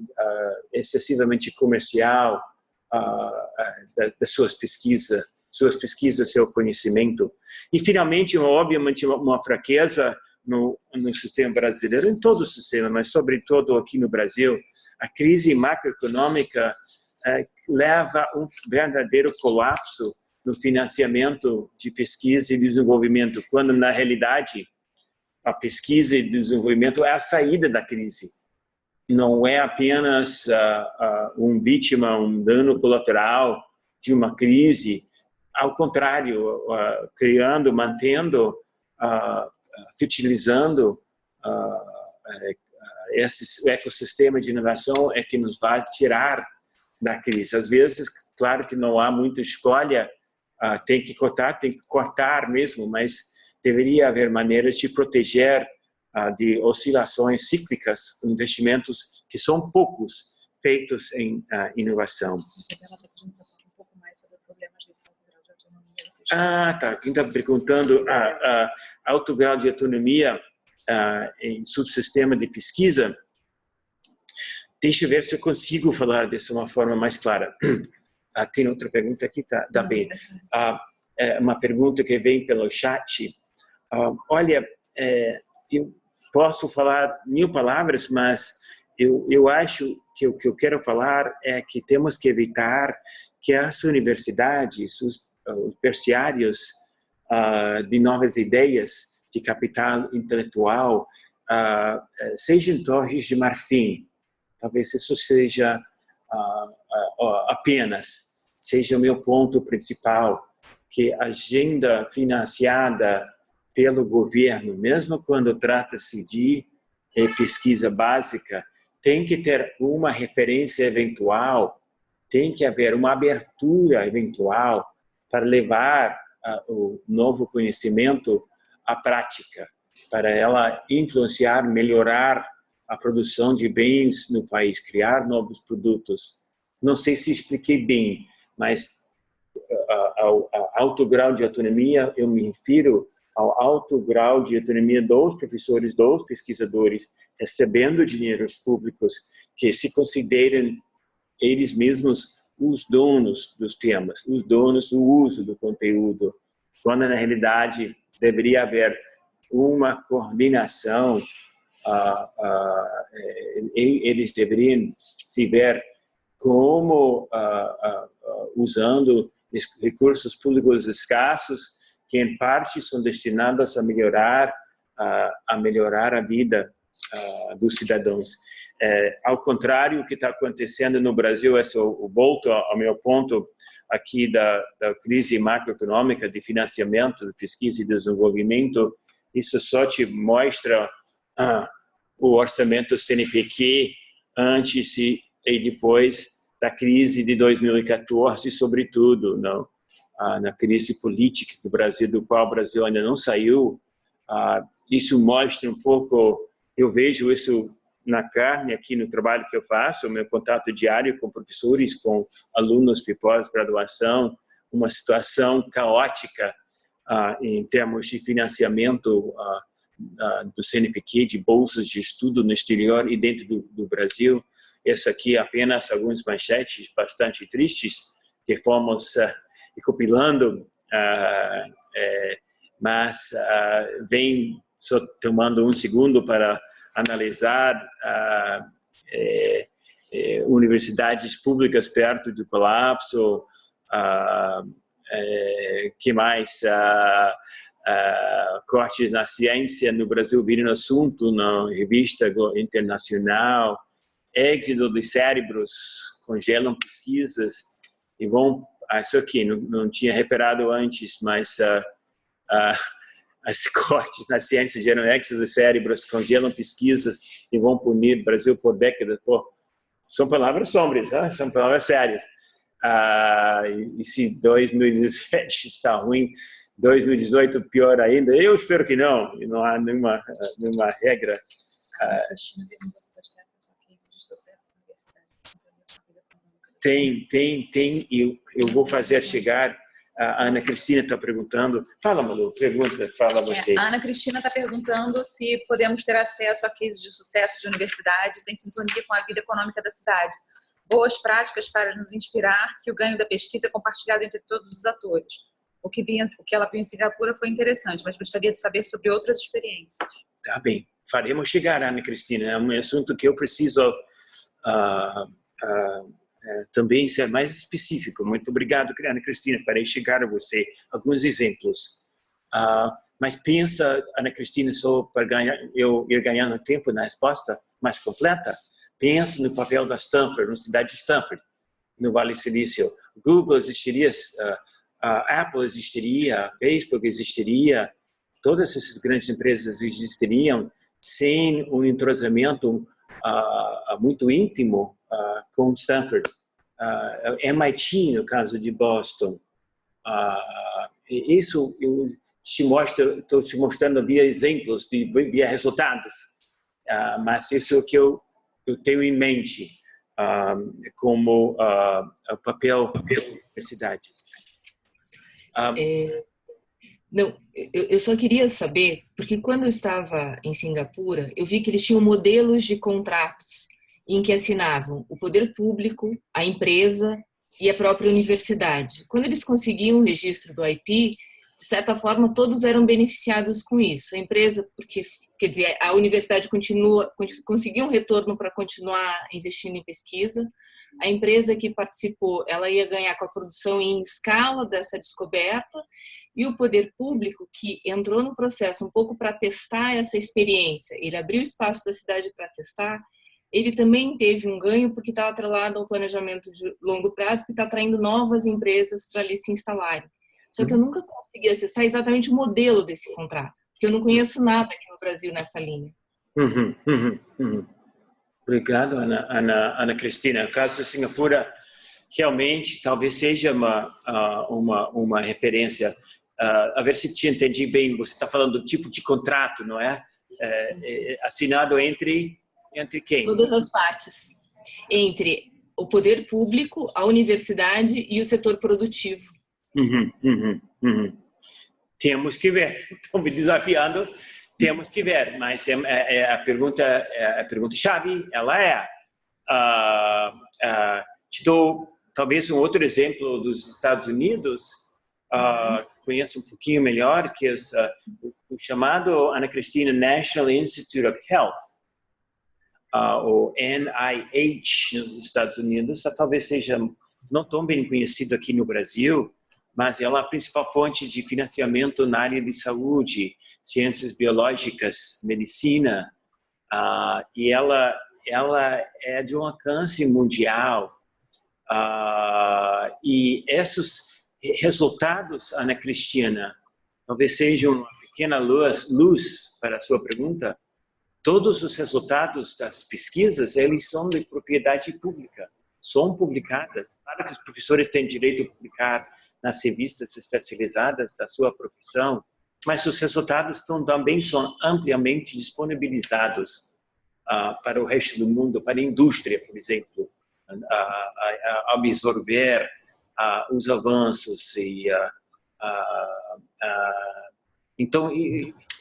excessivamente comercial das suas pesquisas, seu conhecimento. E, finalmente, obviamente, uma fraqueza no sistema brasileiro, em todo o sistema, mas, sobretudo, aqui no Brasil, a crise macroeconômica leva a um verdadeiro colapso no financiamento de pesquisa e desenvolvimento, quando, na realidade, a pesquisa e desenvolvimento é a saída da crise. Não é apenas um dano colateral de uma crise, ao contrário, mantendo, fertilizando esse ecossistema de inovação é que nos vai tirar da crise. Às vezes, claro que não há muita escolha, tem que cortar mesmo, mas deveria haver maneiras de proteger de oscilações cíclicas, investimentos que são poucos feitos em inovação. pouco mais sobre problemas desse alto grau de autonomia. Tá. Quem está perguntando alto grau de autonomia em subsistema de pesquisa, deixa eu ver se eu consigo falar dessa uma forma mais clara. Tem outra pergunta aqui, tá bem. Uma pergunta que vem pelo chat. Olha, eu posso falar 1000 palavras, mas eu acho que o que eu quero falar é que temos que evitar que as universidades, os terciários de novas ideias, de capital intelectual, sejam torres de marfim. Talvez isso seja seja o meu ponto principal, que a agenda financiada pelo governo, mesmo quando trata-se de pesquisa básica, tem que ter uma referência eventual, tem que haver uma abertura eventual para levar o novo conhecimento à prática, para ela influenciar, melhorar a produção de bens no país, criar novos produtos. Não sei se expliquei bem, mas ao alto grau de autonomia, eu me refiro ao alto grau de autonomia dos professores, dos pesquisadores, recebendo dinheiros públicos, que se consideram eles mesmos os donos dos temas, os donos do uso do conteúdo, quando na realidade deveria haver uma coordenação, eles deveriam se ver como usando recursos públicos escassos, que em parte são destinados a melhorar a vida dos cidadãos. Ao contrário, o que está acontecendo no Brasil, eu volto ao meu ponto aqui da crise macroeconômica, de financiamento, de pesquisa e desenvolvimento, isso só te mostra o orçamento CNPq antes e depois da crise de 2014, sobretudo, não? Na crise política do qual o Brasil ainda não saiu. Isso mostra um pouco, eu vejo isso na carne aqui no trabalho que eu faço, o meu contato diário com professores, com alunos de pós-graduação, uma situação caótica em termos de financiamento do CNPq, de bolsas de estudo no exterior e dentro do Brasil. Essa aqui é apenas algumas manchetes bastante tristes que fomos recopilando, mas vem só tomando um segundo para analisar universidades públicas perto do colapso, que mais? Cortes na ciência no Brasil viram assunto na revista internacional, êxodo de cérebros, congelam pesquisas e vão isso aqui, não tinha reparado antes, mas as cortes na ciência genética dos cérebros congelam pesquisas e vão punir o Brasil por décadas. Pô, são palavras sombrias, são palavras sérias. E se 2017 está ruim, 2018 pior ainda, eu espero que não há nenhuma regra. Tem, e eu vou fazer chegar. A Ana Cristina está perguntando. Fala, Malu, fala você. A Ana Cristina está perguntando se podemos ter acesso a cases de sucesso de universidades em sintonia com a vida econômica da cidade. Boas práticas para nos inspirar que o ganho da pesquisa é compartilhado entre todos os atores. O que ela viu em Singapura foi interessante, mas gostaria de saber sobre outras experiências. Tá bem, faremos chegar, Ana Cristina. É um assunto que eu preciso também ser mais específico. Muito obrigado, Ana Cristina, para chegar a você. Alguns exemplos. Mas pensa, Ana Cristina, só para eu ir ganhando tempo na resposta mais completa, pensa no papel da Stanford, na cidade de Stanford, no Vale do Silício. Google existiria, Apple existiria, Facebook existiria, todas essas grandes empresas existiriam sem um entrosamento muito íntimo com Stanford. MIT, no caso de Boston. Isso eu estou te mostrando via exemplos, via resultados. Mas isso é o que eu tenho em mente como o papel das universidades. Não, eu só queria saber, porque quando eu estava em Singapura, eu vi que eles tinham modelos de contratos em que assinavam o poder público, a empresa e a própria universidade. Quando eles conseguiam o registro do IP, de certa forma, todos eram beneficiados com isso. A empresa, porque, quer dizer, a universidade conseguia um retorno para continuar investindo em pesquisa. A empresa que participou, ela ia ganhar com a produção em escala dessa descoberta, e o poder público, que entrou no processo um pouco para testar essa experiência, ele abriu espaço da cidade para testar, ele também teve um ganho porque estava atrelado ao planejamento de longo prazo, que está atraindo novas empresas para ali se instalarem. Só que eu nunca consegui acessar exatamente o modelo desse contrato, porque eu não conheço nada aqui no Brasil nessa linha. Obrigado, Ana Cristina. O caso de Singapura realmente talvez seja uma referência. A ver se te entendi bem, você está falando do tipo de contrato, não é? Assinado entre quem? Todas as partes. Entre o poder público, a universidade e o setor produtivo. Temos que ver. Estão me desafiando. Temos que ver, mas a pergunta-chave, ela te dou talvez um outro exemplo dos Estados Unidos, conheço um pouquinho melhor, que é o chamado, Ana Cristina, National Institute of Health, o NIH nos Estados Unidos, talvez seja não tão bem conhecido aqui no Brasil, mas ela é a principal fonte de financiamento na área de saúde, ciências biológicas, medicina, e ela é de um alcance mundial. E esses resultados, Ana Cristina, talvez sejam uma pequena luz para a sua pergunta. Todos os resultados das pesquisas, eles são de propriedade pública, são publicadas. Claro que os professores têm direito a publicar nas revistas especializadas da sua profissão, mas os resultados também são ampliamente disponibilizados para o resto do mundo, para a indústria, por exemplo, absorver os avanços. Então,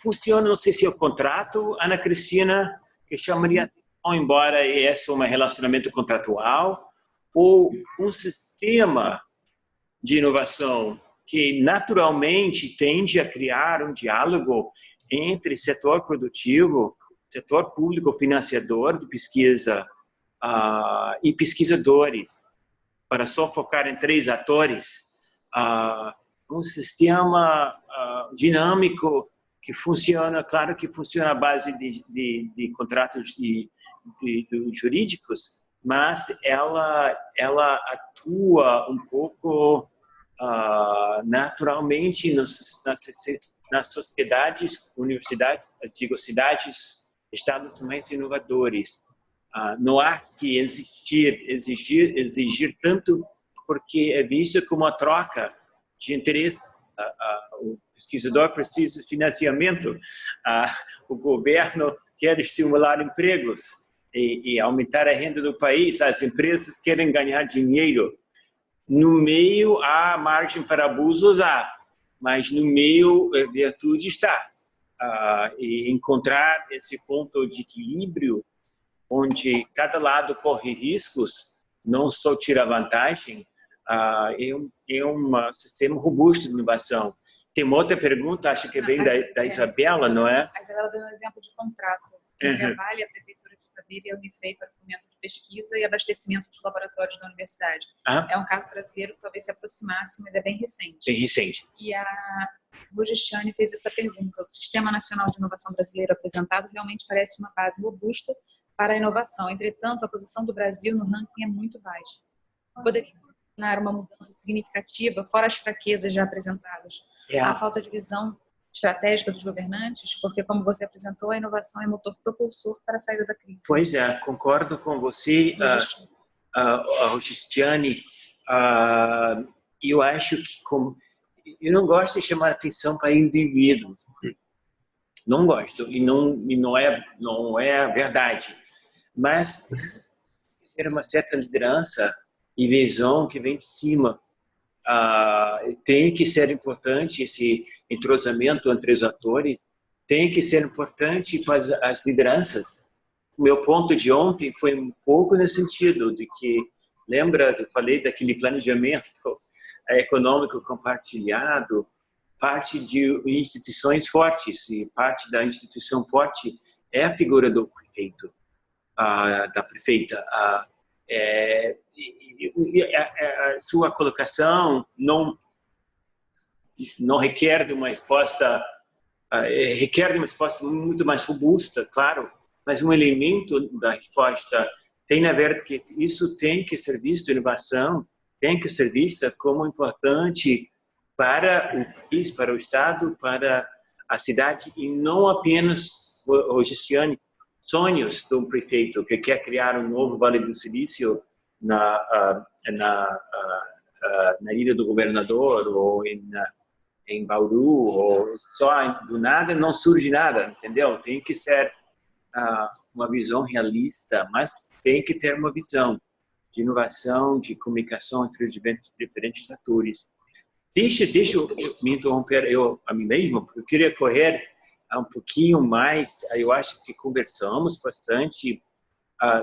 funciona, não sei se é o contrato, Ana Cristina, que chamaria atenção, embora esse é um relacionamento contratual, ou um sistema de inovação que naturalmente tende a criar um diálogo entre setor produtivo, setor público financiador de pesquisa e pesquisadores, para só focar em 3 atores, um sistema dinâmico que funciona, claro que funciona à base de contratos jurídicos, mas ela atua um pouco naturalmente nas sociedades, universidades, digo, cidades, estados mais inovadores. Não há que exigir tanto, porque é visto como uma troca de interesse. O pesquisador precisa de financiamento, o governo quer estimular empregos e aumentar a renda do país, as empresas querem ganhar dinheiro. No meio há margem para abusos, mas no meio a virtude está. E encontrar esse ponto de equilíbrio onde cada lado corre riscos, não só tira vantagem, é um sistema robusto de inovação. Tem uma outra pergunta, acho que é bem da Isabela, não é? A Isabela deu um exemplo de contrato. Entre a Vale, a Prefeitura de Itabira e a Unifei para fomento de pesquisa e abastecimento dos laboratórios da universidade. É um caso brasileiro que talvez se aproximasse, mas é bem recente. Bem recente. E a Rogestiane fez essa pergunta. O Sistema Nacional de Inovação Brasileiro apresentado realmente parece uma base robusta para a inovação. Entretanto, a posição do Brasil no ranking é muito baixa. Poderia tornar uma mudança significativa, fora as fraquezas já apresentadas. A falta de visão estratégica dos governantes, porque, como você apresentou, a inovação é motor propulsor para a saída da crise. Pois é, concordo com você, Rogestiane. Eu acho que, eu não gosto de chamar atenção para indivíduos. Não gosto, e não é a verdade. Mas ter uma certa liderança e visão que vem de cima. Tem que ser importante esse entrosamento entre os atores, tem que ser importante para as lideranças. O meu ponto de ontem foi um pouco nesse sentido, de que, lembra que eu falei daquele planejamento econômico compartilhado, parte de instituições fortes, e parte da instituição forte é a figura do prefeito, da prefeita. A sua colocação não requer de uma resposta, requer de uma resposta muito mais robusta, claro, mas um elemento da resposta tem a ver que isso tem que ser visto, inovação tem que ser vista como importante para o país, para o Estado, para a cidade, e não apenas, Rogestiane, sonhos do prefeito que quer criar um novo Vale do Silício na Ilha do Governador ou em Bauru, ou só do nada não surge nada, entendeu? Tem que ser uma visão realista, mas tem que ter uma visão de inovação, de comunicação entre os diferentes atores. Deixa eu me interromper a mim mesmo, porque eu queria correr um pouquinho mais. Eu acho que conversamos bastante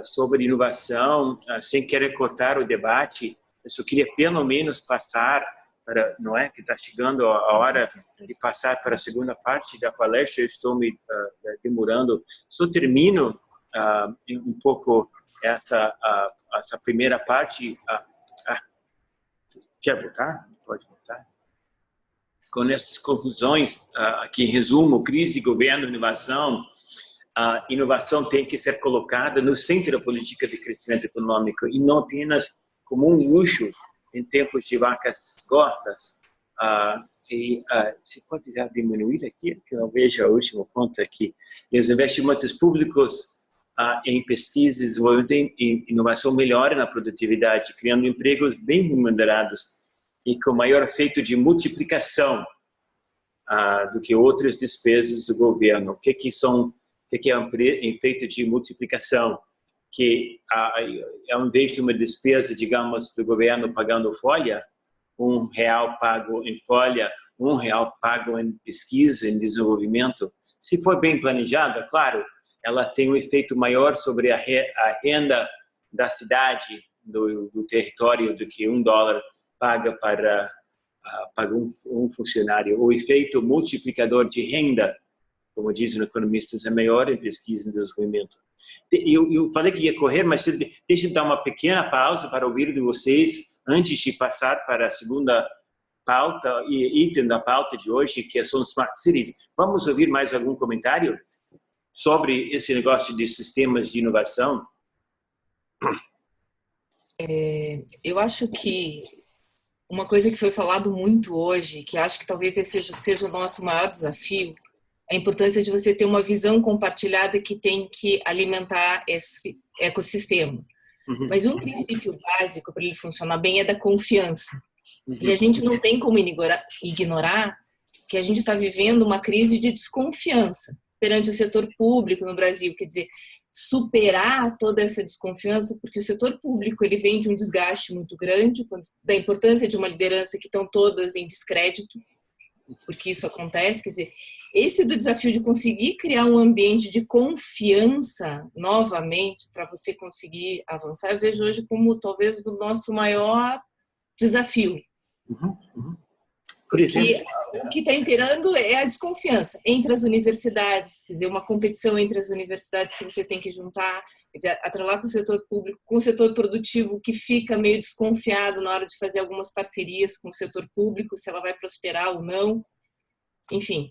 sobre inovação, sem querer cortar o debate. Eu só queria pelo menos passar para, não é, que está chegando a hora de passar para a segunda parte da palestra. Eu estou me demorando. Só termino um pouco essa primeira parte. Quer voltar? Pode voltar. Com essas conclusões, aqui em resumo, crise, governo, inovação. A inovação tem que ser colocada no centro da política de crescimento econômico e não apenas como um luxo em tempos de vacas gordas. Você pode já diminuir aqui, que eu vejo o último ponto aqui. E os investimentos públicos em pesquisa, desenvolvimento e inovação melhoram na produtividade, criando empregos bem remunerados e com maior efeito de multiplicação do que outras despesas do governo. O que é um efeito de multiplicação? Que ao invés de uma despesa, digamos, do governo pagando folha, R$1 pago em folha, R$1 pago em pesquisa, em desenvolvimento, se for bem planejada, claro, ela tem um efeito maior sobre a renda da cidade, do território, do que $1 paga para um funcionário. O efeito multiplicador de renda, como dizem os economistas, é maior em pesquisa e desenvolvimento. Eu falei que ia correr, mas deixa eu dar uma pequena pausa para ouvir de vocês, antes de passar para a segunda pauta e item da pauta de hoje, que são Smart Cities. Vamos ouvir mais algum comentário sobre esse negócio de sistemas de inovação? Eu acho que uma coisa que foi falado muito hoje, que acho que talvez esse seja o nosso maior desafio, a importância de você ter uma visão compartilhada que tem que alimentar esse ecossistema. Mas um princípio básico para ele funcionar bem é da confiança. E a gente não tem como ignorar que a gente está vivendo uma crise de desconfiança perante o setor público no Brasil. Quer dizer, superar toda essa desconfiança, porque o setor público ele vem de um desgaste muito grande, da importância de uma liderança que estão todas em descrédito, porque isso acontece. Quer dizer, esse do desafio de conseguir criar um ambiente de confiança novamente para você conseguir avançar, eu vejo hoje como talvez o nosso maior desafio. Por exemplo, O que está imperando é a desconfiança entre as universidades, quer dizer, uma competição entre as universidades que você tem que juntar, quer dizer, atrelar com o setor público, com o setor produtivo que fica meio desconfiado na hora de fazer algumas parcerias com o setor público, se ela vai prosperar ou não. Enfim,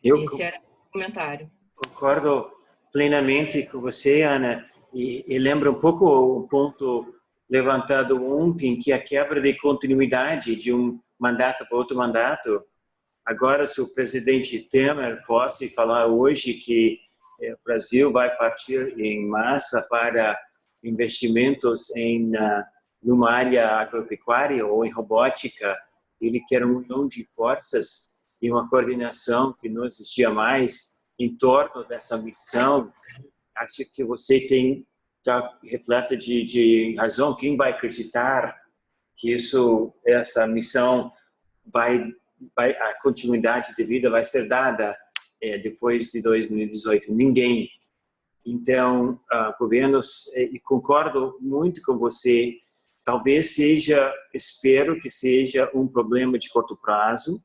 esse era o comentário. Concordo plenamente com você, Ana, e lembra um pouco o ponto levantado ontem, que a quebra de continuidade de um mandato para outro mandato. Agora, se o presidente Temer fosse falar hoje que o Brasil vai partir em massa para investimentos numa área agropecuária ou em robótica, ele quer uma união de forças e uma coordenação que não existia mais em torno dessa missão. Acho que você está repleta de razão. Quem vai acreditar que essa missão a continuidade de vida vai ser dada depois de 2018? Ninguém. Então, governos, e concordo muito com você, talvez espero que seja um problema de curto prazo,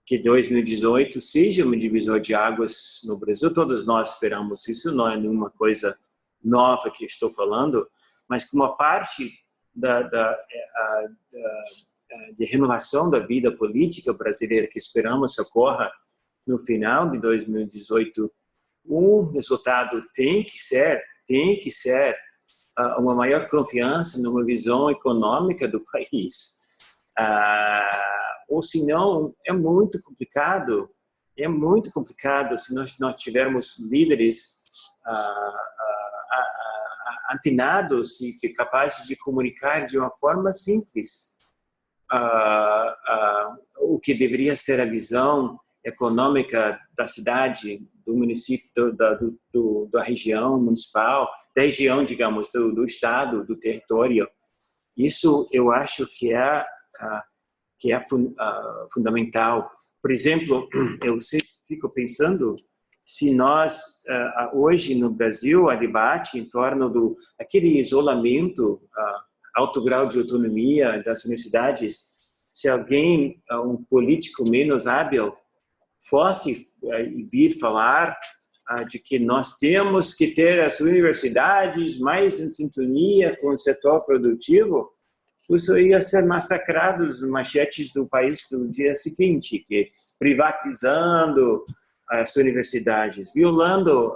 que 2018 seja um divisor de águas no Brasil. Todos nós esperamos isso, não é nenhuma coisa nova que estou falando, mas como uma parte de renovação da vida política brasileira que esperamos ocorra no final de 2018, o resultado tem que ser uma maior confiança numa visão econômica do país. Ou senão é muito complicado se nós tivermos líderes antenados e capazes de comunicar de uma forma simples o que deveria ser a visão econômica da cidade, do município, da região municipal, da região, digamos, do estado, do território. Isso eu acho que é fundamental. Por exemplo, eu fico pensando, se nós, hoje no Brasil, há debate em torno daquele isolamento, alto grau de autonomia das universidades, se alguém, um político menos hábil, fosse vir falar de que nós temos que ter as universidades mais em sintonia com o setor produtivo, isso ia ser massacrado nos manchetes do país no dia seguinte, que privatizando as universidades, violando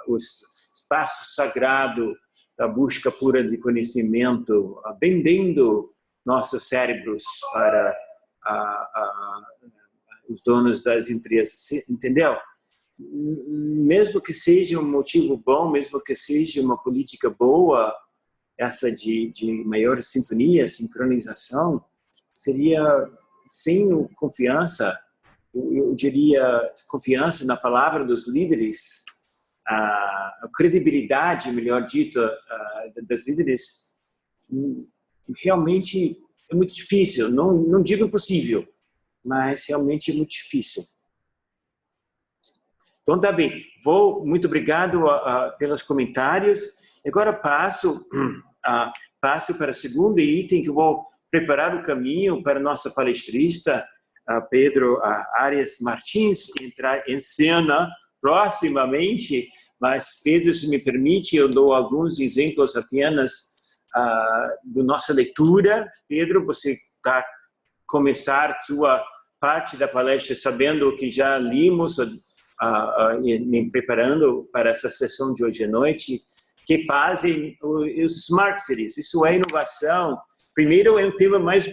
os espaços sagrados da busca pura de conhecimento, vendendo nossos cérebros para os donos das empresas, entendeu? Mesmo que seja um motivo bom, mesmo que seja uma política boa, essa de maior sintonia, sincronização, seria sem confiança, eu diria confiança na palavra dos líderes, a credibilidade, melhor dito, dos líderes, realmente é muito difícil. Não digo impossível, mas realmente é muito difícil. Então, tá bem. Muito obrigado pelos comentários. Agora passo para o segundo item, que eu vou preparar o caminho para a nossa palestrista, Pedro Arias Martins, entrar em cena proximamente. Mas, Pedro, se me permite, eu dou alguns exemplos apenas da nossa leitura. Pedro, você está começar sua parte da palestra sabendo que já limos, me preparando para essa sessão de hoje à noite, que fazem os Smart Cities. Isso é inovação. Primeiro, é um tema mais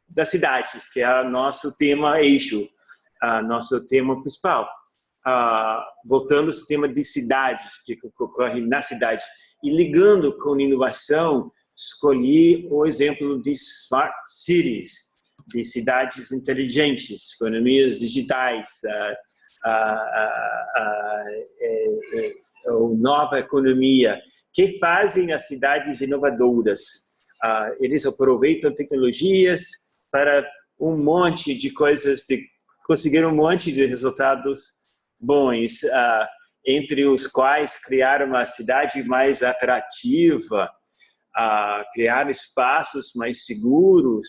das cidades, que é o nosso tema eixo, nosso tema principal. Voltando ao sistema de cidades, que ocorre na cidade, e ligando com inovação, escolhi o exemplo de Smart Cities, de cidades inteligentes, economias digitais, nova economia, que fazem as cidades inovadoras. Eles aproveitam tecnologias para um monte de coisas, conseguiram um monte de resultados bons, entre os quais criar uma cidade mais atrativa, criar espaços mais seguros,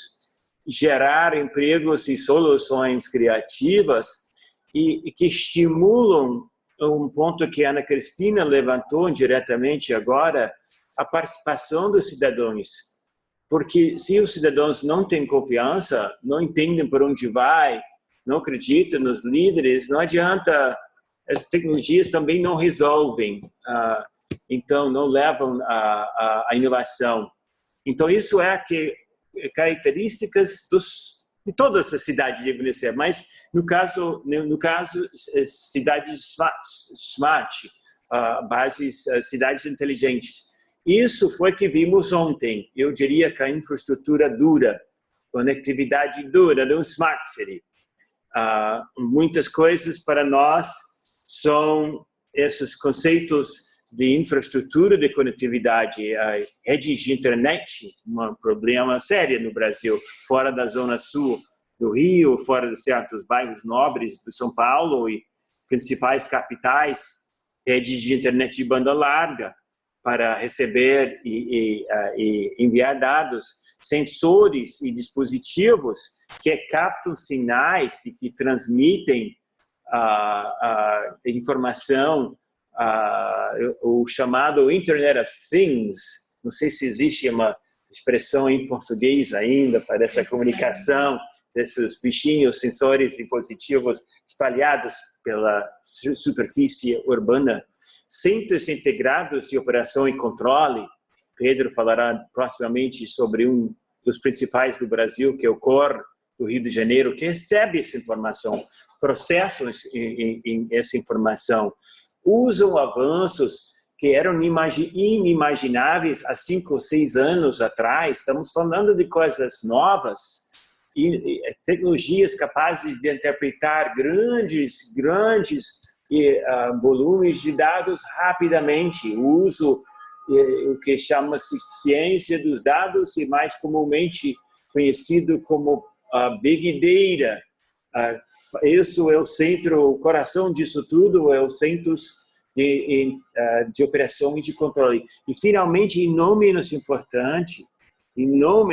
gerar empregos e soluções criativas e que estimulam um ponto que a Ana Cristina levantou diretamente agora, a participação dos cidadãos. Porque se os cidadãos não têm confiança, não entendem por onde vai, não acreditam nos líderes, não adianta, as tecnologias também não resolvem, então não levam à inovação. Então isso é que características de todas as cidades devem ser, mas no caso cidades smart, cidades inteligentes. Isso foi que vimos ontem. Eu diria que a infraestrutura dura, conectividade dura de um smart city. Muitas coisas para nós são esses conceitos de infraestrutura de conectividade, a rede de internet, um problema sério no Brasil, fora da zona sul do Rio, fora de certos bairros nobres de São Paulo e principais capitais, redes de internet de banda larga para receber e enviar dados, sensores e dispositivos que captam sinais e que transmitem informação, o chamado Internet of Things. Não sei se existe uma expressão em português ainda para essa comunicação desses bichinhos, sensores e dispositivos espalhados pela superfície urbana, centros integrados de operação e controle. Pedro falará proximamente sobre um dos principais do Brasil, que é o COR do Rio de Janeiro, que recebe essa informação, processam essa informação, usam avanços que eram inimagináveis há 5 ou 6 anos atrás. Estamos falando de coisas novas e tecnologias capazes de interpretar grandes volumes de dados rapidamente. O uso, o que chama-se ciência dos dados e mais comumente conhecido como Big Data. Isso é o centro, o coração disso tudo é o centros de operação e de controle. E finalmente, e não menos importante, não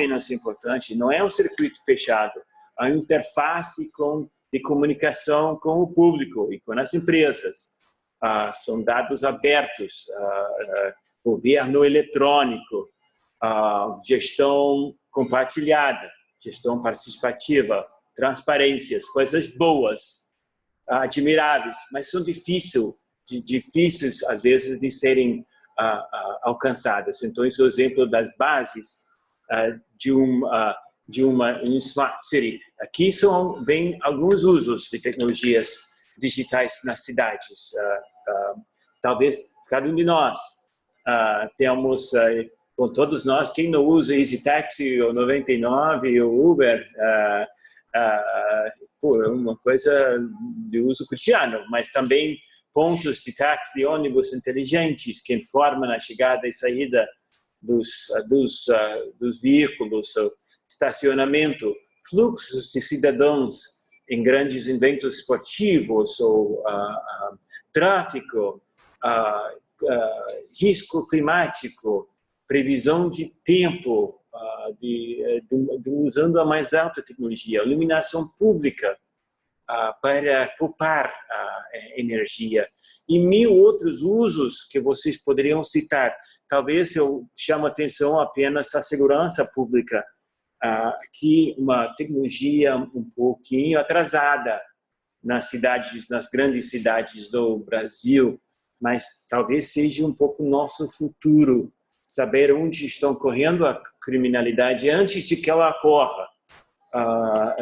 é um circuito fechado, a interface de comunicação com o público e com as empresas. São dados abertos, governo eletrônico, gestão compartilhada, gestão participativa, transparências, coisas boas, admiráveis, mas são difíceis às vezes de serem alcançadas. Então, esse é o exemplo das bases de uma smart city. Aqui vem alguns usos de tecnologias digitais nas cidades. Talvez cada um de nós temos, com todos nós, quem não usa Easy Taxi ou 99 ou Uber, é uma coisa de uso cotidiano, mas também pontos de táxi, de ônibus inteligentes que informam a chegada e saída dos veículos, estacionamento, fluxos de cidadãos em grandes eventos esportivos ou tráfico, risco climático, previsão de tempo, usando a mais alta tecnologia, iluminação pública para poupar energia e 1000 outros usos que vocês poderiam citar. Talvez eu chame a atenção apenas à segurança pública, que uma tecnologia um pouquinho atrasada nas grandes cidades do Brasil, mas talvez seja um pouco nosso futuro, saber onde estão correndo a criminalidade antes de que ela ocorra.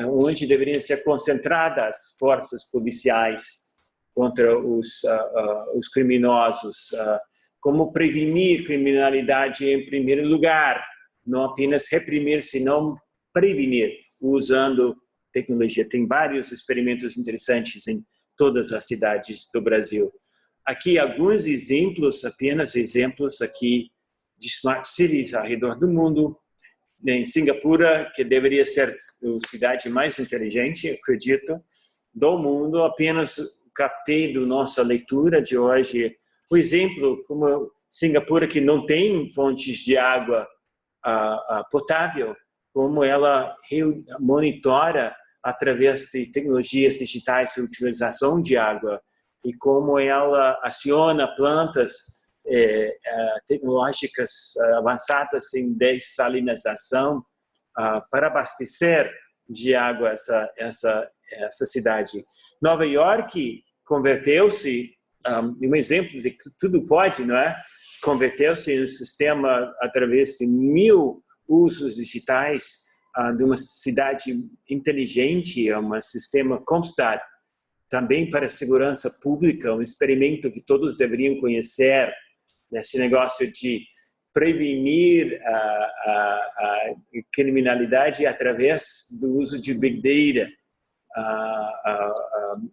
onde deveriam ser concentradas forças policiais contra os criminosos, como prevenir criminalidade em primeiro lugar, não apenas reprimir, senão prevenir, usando tecnologia. Tem vários experimentos interessantes em todas as cidades do Brasil. Aqui alguns exemplos, apenas exemplos aqui de smart cities ao redor do mundo. Em Singapura, que deveria ser a cidade mais inteligente, acredito, do mundo, apenas captei da nossa leitura de hoje o exemplo como Singapura, que não tem fontes de água potável, como ela monitora através de tecnologias digitais a utilização de água e como ela aciona plantas tecnológicas avançadas em dessalinização para abastecer de água essa cidade. Nova York converteu-se, um exemplo de que tudo pode, não é? Converteu-se em um sistema através de 1000 usos digitais de uma cidade inteligente, um sistema Comstat, também para a segurança pública, um experimento que todos deveriam conhecer, nesse negócio de prevenir a criminalidade através do uso de Big Data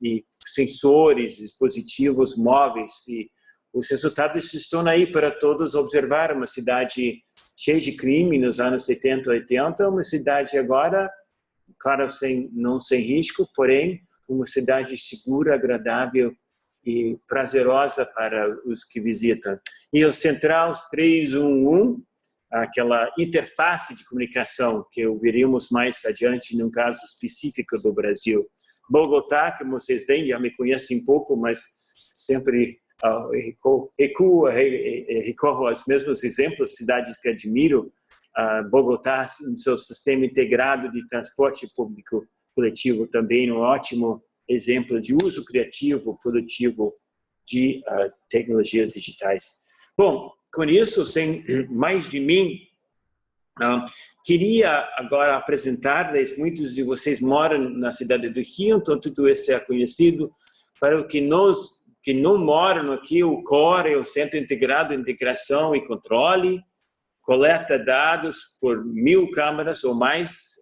e sensores, dispositivos móveis. E os resultados estão aí para todos observar. Uma cidade cheia de crime nos anos 70, 80, uma cidade agora, claro, não sem risco, porém, uma cidade segura, agradável e prazerosa para os que visitam. E o Central 311, aquela interface de comunicação que veremos mais adiante num caso específico do Brasil. Bogotá, que vocês veem, já me conhecem um pouco, mas sempre recorro aos mesmos exemplos, cidades que admiro. Bogotá, no seu sistema integrado de transporte público coletivo, também um ótimo exemplo de uso criativo, produtivo de tecnologias digitais. Bom, com isso, sem mais de mim, queria agora apresentar-lhes, muitos de vocês moram na cidade do Rio, então tudo isso é conhecido. Para os que não moram aqui, o CORE, o Centro Integrado de Integração e Controle, coleta dados por 1000 câmeras ou mais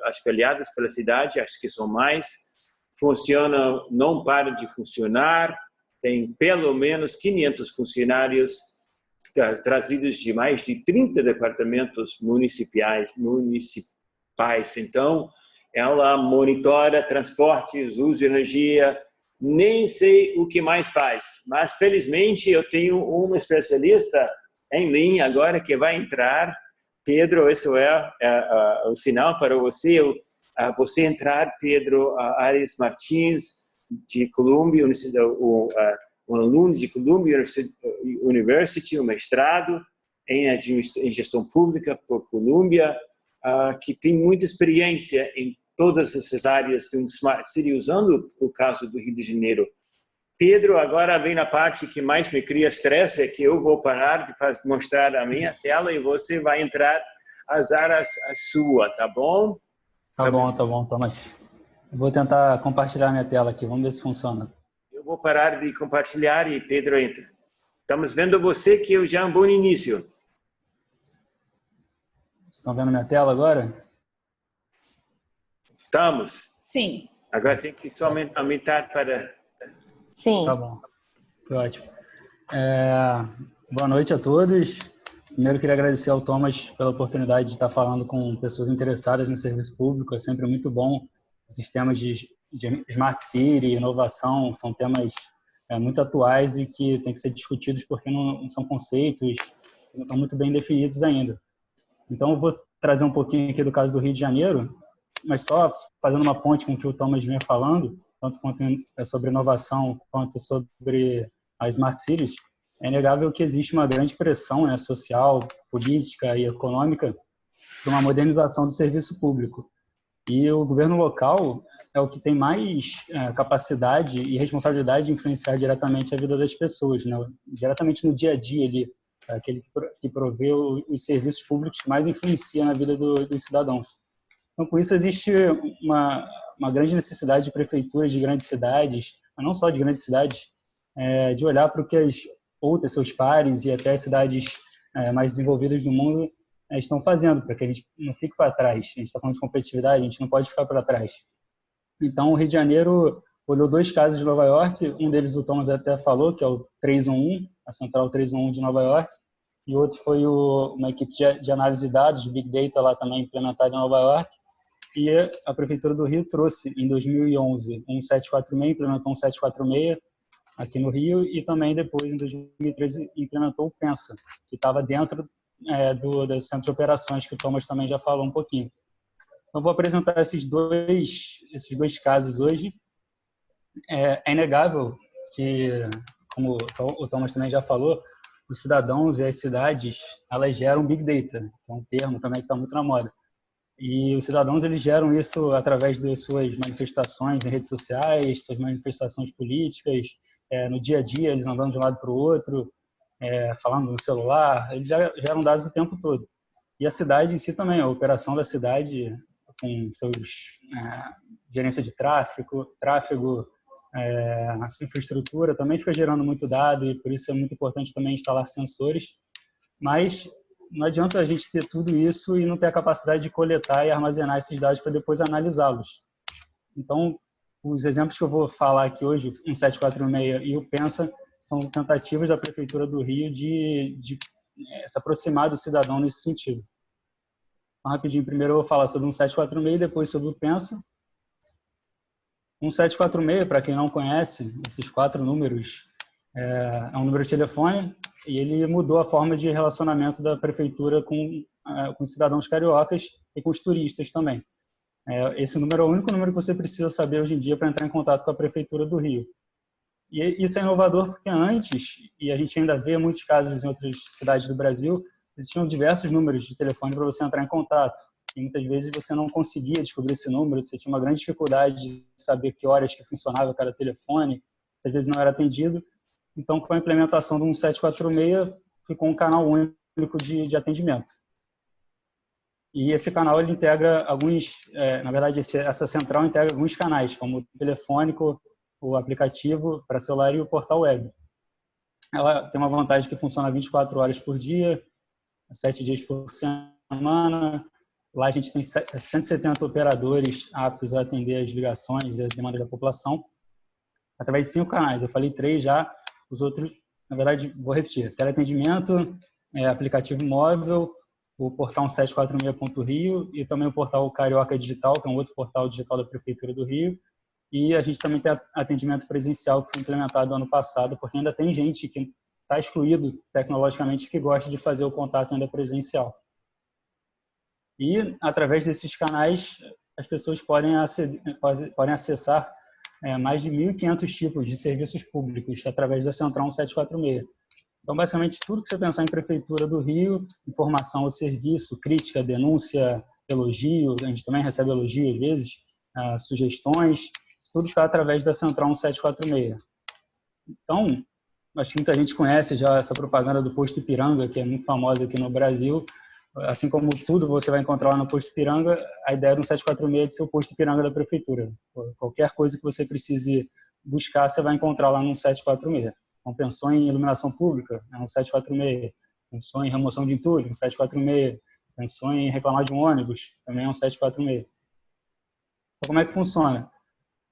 espalhadas pela cidade, acho que são mais. Funciona, não para de funcionar, tem pelo menos 500 funcionários trazidos de mais de 30 departamentos municipais. Então, ela monitora transportes, uso de energia, nem sei o que mais faz, mas felizmente eu tenho uma especialista em linha agora que vai entrar. Pedro, isso é o sinal para você. Você entrar, Pedro Ares Martins, de Columbia, um aluno de Columbia University, um mestrado em gestão pública por Columbia, que tem muita experiência em todas essas áreas de um Smart City, usando o caso do Rio de Janeiro. Pedro, agora vem na parte que mais me cria estresse, é que eu vou parar de mostrar a minha tela e você vai entrar as áreas a sua, tá bom? Tá bom, Thomas. Eu vou tentar compartilhar minha tela aqui, vamos ver se funciona. Eu vou parar de compartilhar e Pedro entra. Estamos vendo você que já é um bom início. Estão vendo minha tela agora? Estamos. Sim. Agora tem que só aumentar para... Sim. Tá bom. Ótimo. Boa noite a todos. Primeiro, queria agradecer ao Thomas pela oportunidade de estar falando com pessoas interessadas no serviço público. É sempre muito bom. Esses temas de Smart City, inovação, são temas muito atuais e que têm que ser discutidos porque não são conceitos que não estão muito bem definidos ainda. Então, eu vou trazer um pouquinho aqui do caso do Rio de Janeiro, mas só fazendo uma ponte com o que o Thomas vinha falando, tanto quanto sobre inovação quanto sobre as Smart Cities. É inegável que existe uma grande pressão social, política e econômica para uma modernização do serviço público. E o governo local é o que tem mais capacidade e responsabilidade de influenciar diretamente a vida das pessoas, né? Diretamente no dia a dia ali, aquele que provê os serviços públicos que mais influencia na vida dos cidadãos. Então, com isso, existe uma grande necessidade de prefeituras de grandes cidades, mas não só de grandes cidades, de olhar para o que as outras, seus pares e até as cidades mais desenvolvidas do mundo estão fazendo, para que a gente não fique para trás. A gente está falando de competitividade, a gente não pode ficar para trás. Então, o Rio de Janeiro olhou 2 casos de Nova York, um deles o Thomas até falou, que é o 311, a Central 311 de Nova York, e outro foi uma equipe de análise de dados, de Big Data lá também implementada em Nova York, e a Prefeitura do Rio trouxe, em 2011, um 746, implementou um 746 aqui no Rio, e também depois, em 2013, implementou o Pensa, que estava dentro do Centro de Operações, que o Thomas também já falou um pouquinho. Eu vou apresentar esses dois casos hoje. É inegável que, como o Thomas também já falou, os cidadãos e as cidades, elas geram Big Data, que é um termo também que está muito na moda. E os cidadãos, eles geram isso através de suas manifestações em redes sociais, suas manifestações políticas, no dia a dia, eles andando de um lado para o outro, falando no celular, eles já geram dados o tempo todo. E a cidade em si também, a operação da cidade, com seus gerência de tráfego, a sua infraestrutura também fica gerando muito dado, e por isso é muito importante também instalar sensores, mas não adianta a gente ter tudo isso e não ter a capacidade de coletar e armazenar esses dados para depois analisá-los. Então, os exemplos que eu vou falar aqui hoje, o 746 e o Pensa, são tentativas da Prefeitura do Rio de se aproximar do cidadão nesse sentido. Então, rapidinho, primeiro eu vou falar sobre o 746 e depois sobre o Pensa. 1746, para quem não conhece, esses 4 números, é um número de telefone, e ele mudou a forma de relacionamento da prefeitura com os cidadãos cariocas e com os turistas também. Esse número é o único número que você precisa saber hoje em dia para entrar em contato com a prefeitura do Rio. E isso é inovador porque antes, e a gente ainda vê muitos casos em outras cidades do Brasil, existiam diversos números de telefone para você entrar em contato. E muitas vezes você não conseguia descobrir esse número, você tinha uma grande dificuldade de saber que horas que funcionava cada telefone, às vezes não era atendido. Então, com a implementação do 1746, ficou um canal único de atendimento. E esse canal ele integra alguns, na verdade, essa central integra alguns canais, como o telefônico, o aplicativo para celular e o portal web. Ela tem uma vantagem que funciona 24 horas por dia, 7 dias por semana. Lá a gente tem 170 operadores aptos a atender as ligações e as demandas da população, através de 5 canais. Eu falei 3 já, os outros, na verdade, vou repetir. Teleatendimento, aplicativo móvel, o portal 1746.rio e também o portal Carioca Digital, que é um outro portal digital da Prefeitura do Rio. E a gente também tem atendimento presencial, que foi implementado ano passado, porque ainda tem gente que está excluído tecnologicamente que gosta de fazer o contato ainda presencial. E, através desses canais, as pessoas podem acessar mais de 1.500 tipos de serviços públicos através da Central 1746. Então, basicamente, tudo que você pensar em Prefeitura do Rio, informação ou serviço, crítica, denúncia, elogio, a gente também recebe elogio às vezes, sugestões, isso tudo está através da Central 1746. Então, acho que muita gente conhece já essa propaganda do Posto Ipiranga, que é muito famosa aqui no Brasil. Assim como tudo você vai encontrar lá no Posto Ipiranga, a ideia do 746 é de ser o Posto Ipiranga da Prefeitura. Qualquer coisa que você precise buscar, você vai encontrar lá no 746. Então, pensou em iluminação pública, é um 746. Pensou em remoção de entulho, um 746. Pensou em reclamar de um ônibus, também é um 746. Então, como é que funciona?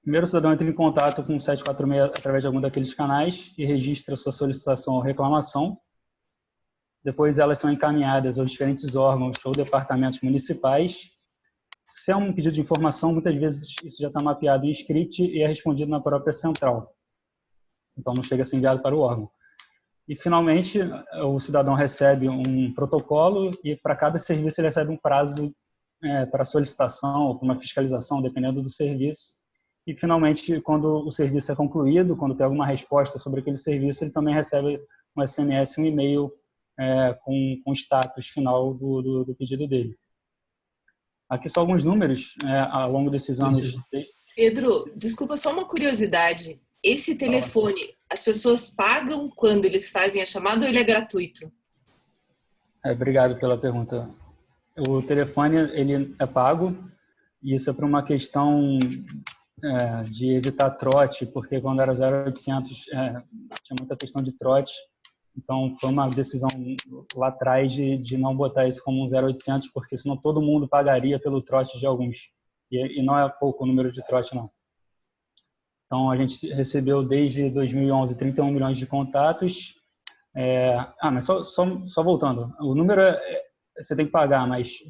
Primeiro, o cidadão entra em contato com o 746 através de algum daqueles canais e registra sua solicitação ou reclamação. Depois elas são encaminhadas aos diferentes órgãos ou departamentos municipais. Se é um pedido de informação, muitas vezes isso já está mapeado em script e é respondido na própria central. Então não chega a ser enviado para o órgão. E finalmente o cidadão recebe um protocolo e para cada serviço ele recebe um prazo para solicitação ou para uma fiscalização, dependendo do serviço. E finalmente, quando o serviço é concluído, quando tem alguma resposta sobre aquele serviço, ele também recebe um SMS, um e-mail com o status final do pedido dele. Aqui só alguns números ao longo desses anos. Pedro, desculpa, só uma curiosidade. Esse telefone, as pessoas pagam quando eles fazem a chamada ou ele é gratuito? Obrigado pela pergunta. O telefone ele é pago. E isso é por uma questão de evitar trote, porque quando era 0800 tinha muita questão de trote. Então, foi uma decisão lá atrás de não botar isso como um 0800, porque senão todo mundo pagaria pelo trote de alguns. E não é pouco o número de trote, não. Então, a gente recebeu desde 2011 31 milhões de contatos. Mas só voltando. O número você tem que pagar, mas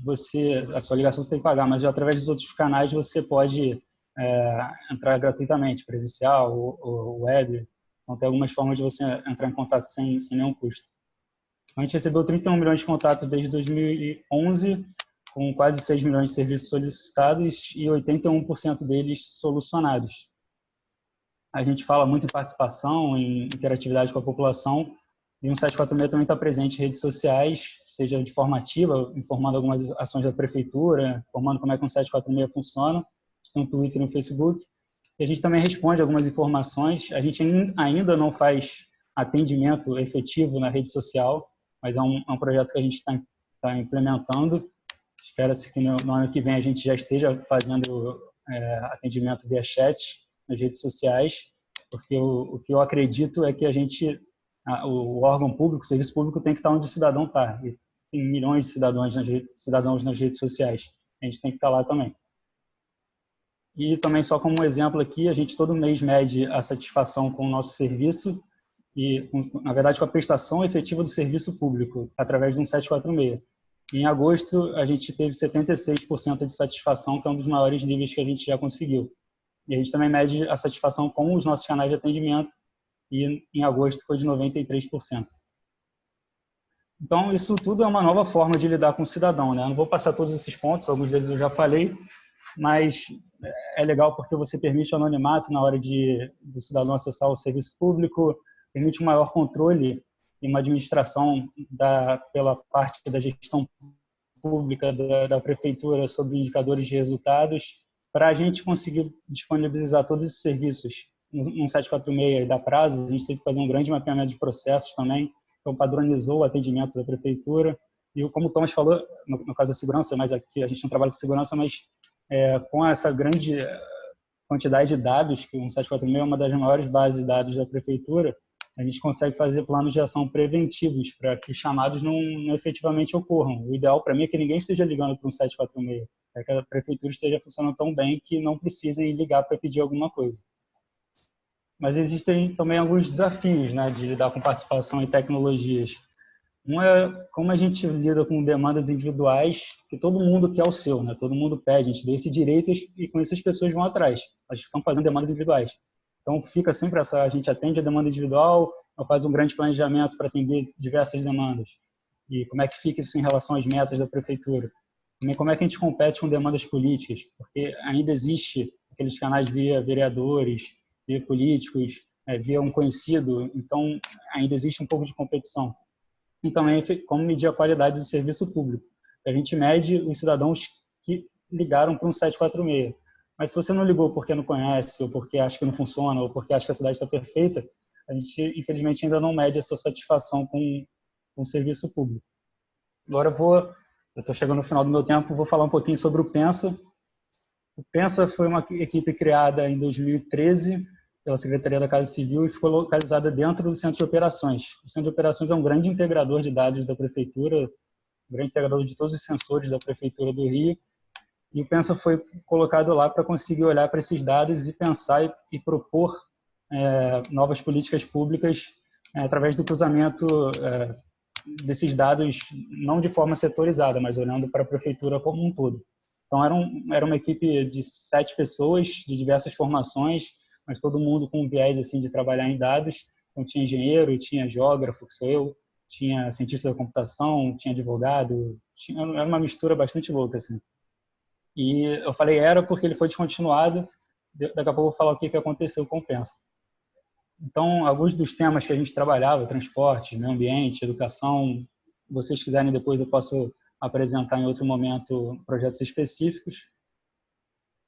a sua ligação você tem que pagar, mas através dos outros canais você pode entrar gratuitamente, presencial, ou web. Então, tem algumas formas de você entrar em contato sem nenhum custo. A gente recebeu 31 milhões de contatos desde 2011, com quase 6 milhões de serviços solicitados e 81% deles solucionados. A gente fala muito em participação, em interatividade com a população, e o 17466 também está presente em redes sociais, seja de forma ativa, informando algumas ações da prefeitura, informando como é que o 17466 funciona. A gente tem um Twitter e um Facebook. E a gente também responde algumas informações. A gente ainda não faz atendimento efetivo na rede social, mas é um projeto que a gente está implementando. Espera-se que no ano que vem a gente já esteja fazendo atendimento via chat nas redes sociais, porque o que eu acredito é que o órgão público, o serviço público tem que estar onde o cidadão está. E tem milhões de cidadãos nas redes sociais. A gente tem que estar lá também. E também, só como um exemplo aqui, a gente todo mês mede a satisfação com o nosso serviço e, na verdade, com a prestação efetiva do serviço público, através do 17466. E, em agosto, a gente teve 76% de satisfação, que é um dos maiores níveis que a gente já conseguiu. E a gente também mede a satisfação com os nossos canais de atendimento, e em agosto foi de 93%. Então, isso tudo é uma nova forma de lidar com o cidadão, né? Eu não vou passar todos esses pontos, alguns deles eu já falei, mas é legal porque você permite o anonimato na hora do cidadão acessar o serviço público, permite um maior controle e uma administração pela parte da gestão pública da prefeitura sobre indicadores de resultados, para a gente conseguir disponibilizar todos esses serviços no 746 da prazo. A gente teve que fazer um grande mapeamento de processos também, então padronizou o atendimento da prefeitura. E como o Thomas falou, no caso da segurança, mas aqui a gente não trabalha com segurança, mas com essa grande quantidade de dados, que o 746 é uma das maiores bases de dados da prefeitura, a gente consegue fazer planos de ação preventivos para que chamados não efetivamente ocorram. O ideal para mim é que ninguém esteja ligando para um 746, é que a prefeitura esteja funcionando tão bem que não precisem ligar para pedir alguma coisa. Mas existem também alguns desafios, né, de lidar com participação em tecnologias. Um é como a gente lida com demandas individuais, que todo mundo quer o seu, né? Todo mundo pede, a gente deu esse direito e com isso as pessoas vão atrás. Elas estão fazendo demandas individuais. Então fica sempre a gente atende a demanda individual, ou faz um grande planejamento para atender diversas demandas. E como é que fica isso em relação às metas da prefeitura? Também como é que a gente compete com demandas políticas? Porque ainda existe aqueles canais via vereadores, via políticos, via um conhecido, então ainda existe um pouco de competição. E também como medir a qualidade do serviço público. A gente mede os cidadãos que ligaram para um 746. Mas se você não ligou porque não conhece, ou porque acha que não funciona, ou porque acha que a cidade está perfeita, a gente, infelizmente, ainda não mede a sua satisfação com o serviço público. Agora eu estou chegando no final do meu tempo, vou falar um pouquinho sobre o Pensa. O Pensa foi uma equipe criada em 2013 pela Secretaria da Casa Civil e ficou localizada dentro do Centro de Operações. O Centro de Operações é um grande integrador de dados da Prefeitura, um grande integrador de todos os sensores da Prefeitura do Rio. E o Pensa foi colocado lá para conseguir olhar para esses dados e pensar e propor novas políticas públicas através do cruzamento desses dados, não de forma setorizada, mas olhando para a Prefeitura como um todo. Então, era uma equipe de 7 pessoas, de diversas formações, mas todo mundo com um viés assim, de trabalhar em dados. Então, tinha engenheiro, tinha geógrafo, que sou eu, tinha cientista da computação, tinha advogado, era uma mistura bastante louca, assim. E eu falei era porque ele foi descontinuado, daqui a pouco eu vou falar o que aconteceu com o Pensa. Então, alguns dos temas que a gente trabalhava, transporte, meio ambiente, educação, se vocês quiserem depois eu posso apresentar em outro momento projetos específicos.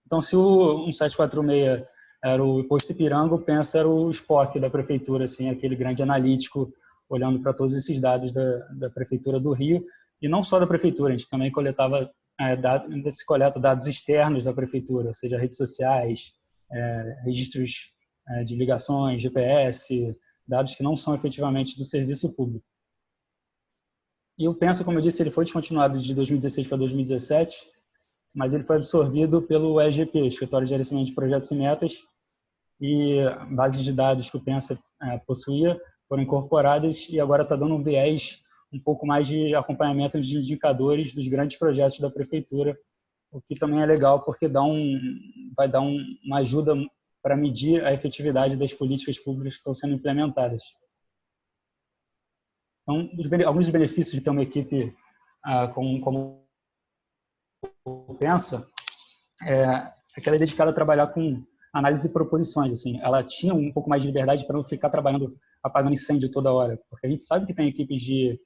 Então, se o 1746 era o Posto Ipiranga, o Pensa era o SPOC da Prefeitura, assim, aquele grande analítico olhando para todos esses dados da Prefeitura do Rio, e não só da Prefeitura, a gente também coletava desse coleta dados externos da prefeitura, ou seja, redes sociais, registros de ligações, GPS, dados que não são efetivamente do serviço público. E o Pensa, como eu disse, ele foi descontinuado de 2016 para 2017, mas ele foi absorvido pelo EGP, Escritório de Gerenciamento de Projetos e Metas, e bases de dados que o Pensa possuía foram incorporadas e agora está dando um viés um pouco mais de acompanhamento de indicadores dos grandes projetos da prefeitura, o que também é legal porque vai dar uma ajuda para medir a efetividade das políticas públicas que estão sendo implementadas. Então, alguns dos benefícios de ter uma equipe como o Pensa é que ela é dedicada a trabalhar com análise de proposições. Assim, ela tinha um pouco mais de liberdade para não ficar trabalhando apagando incêndio toda hora, porque a gente sabe que tem equipes de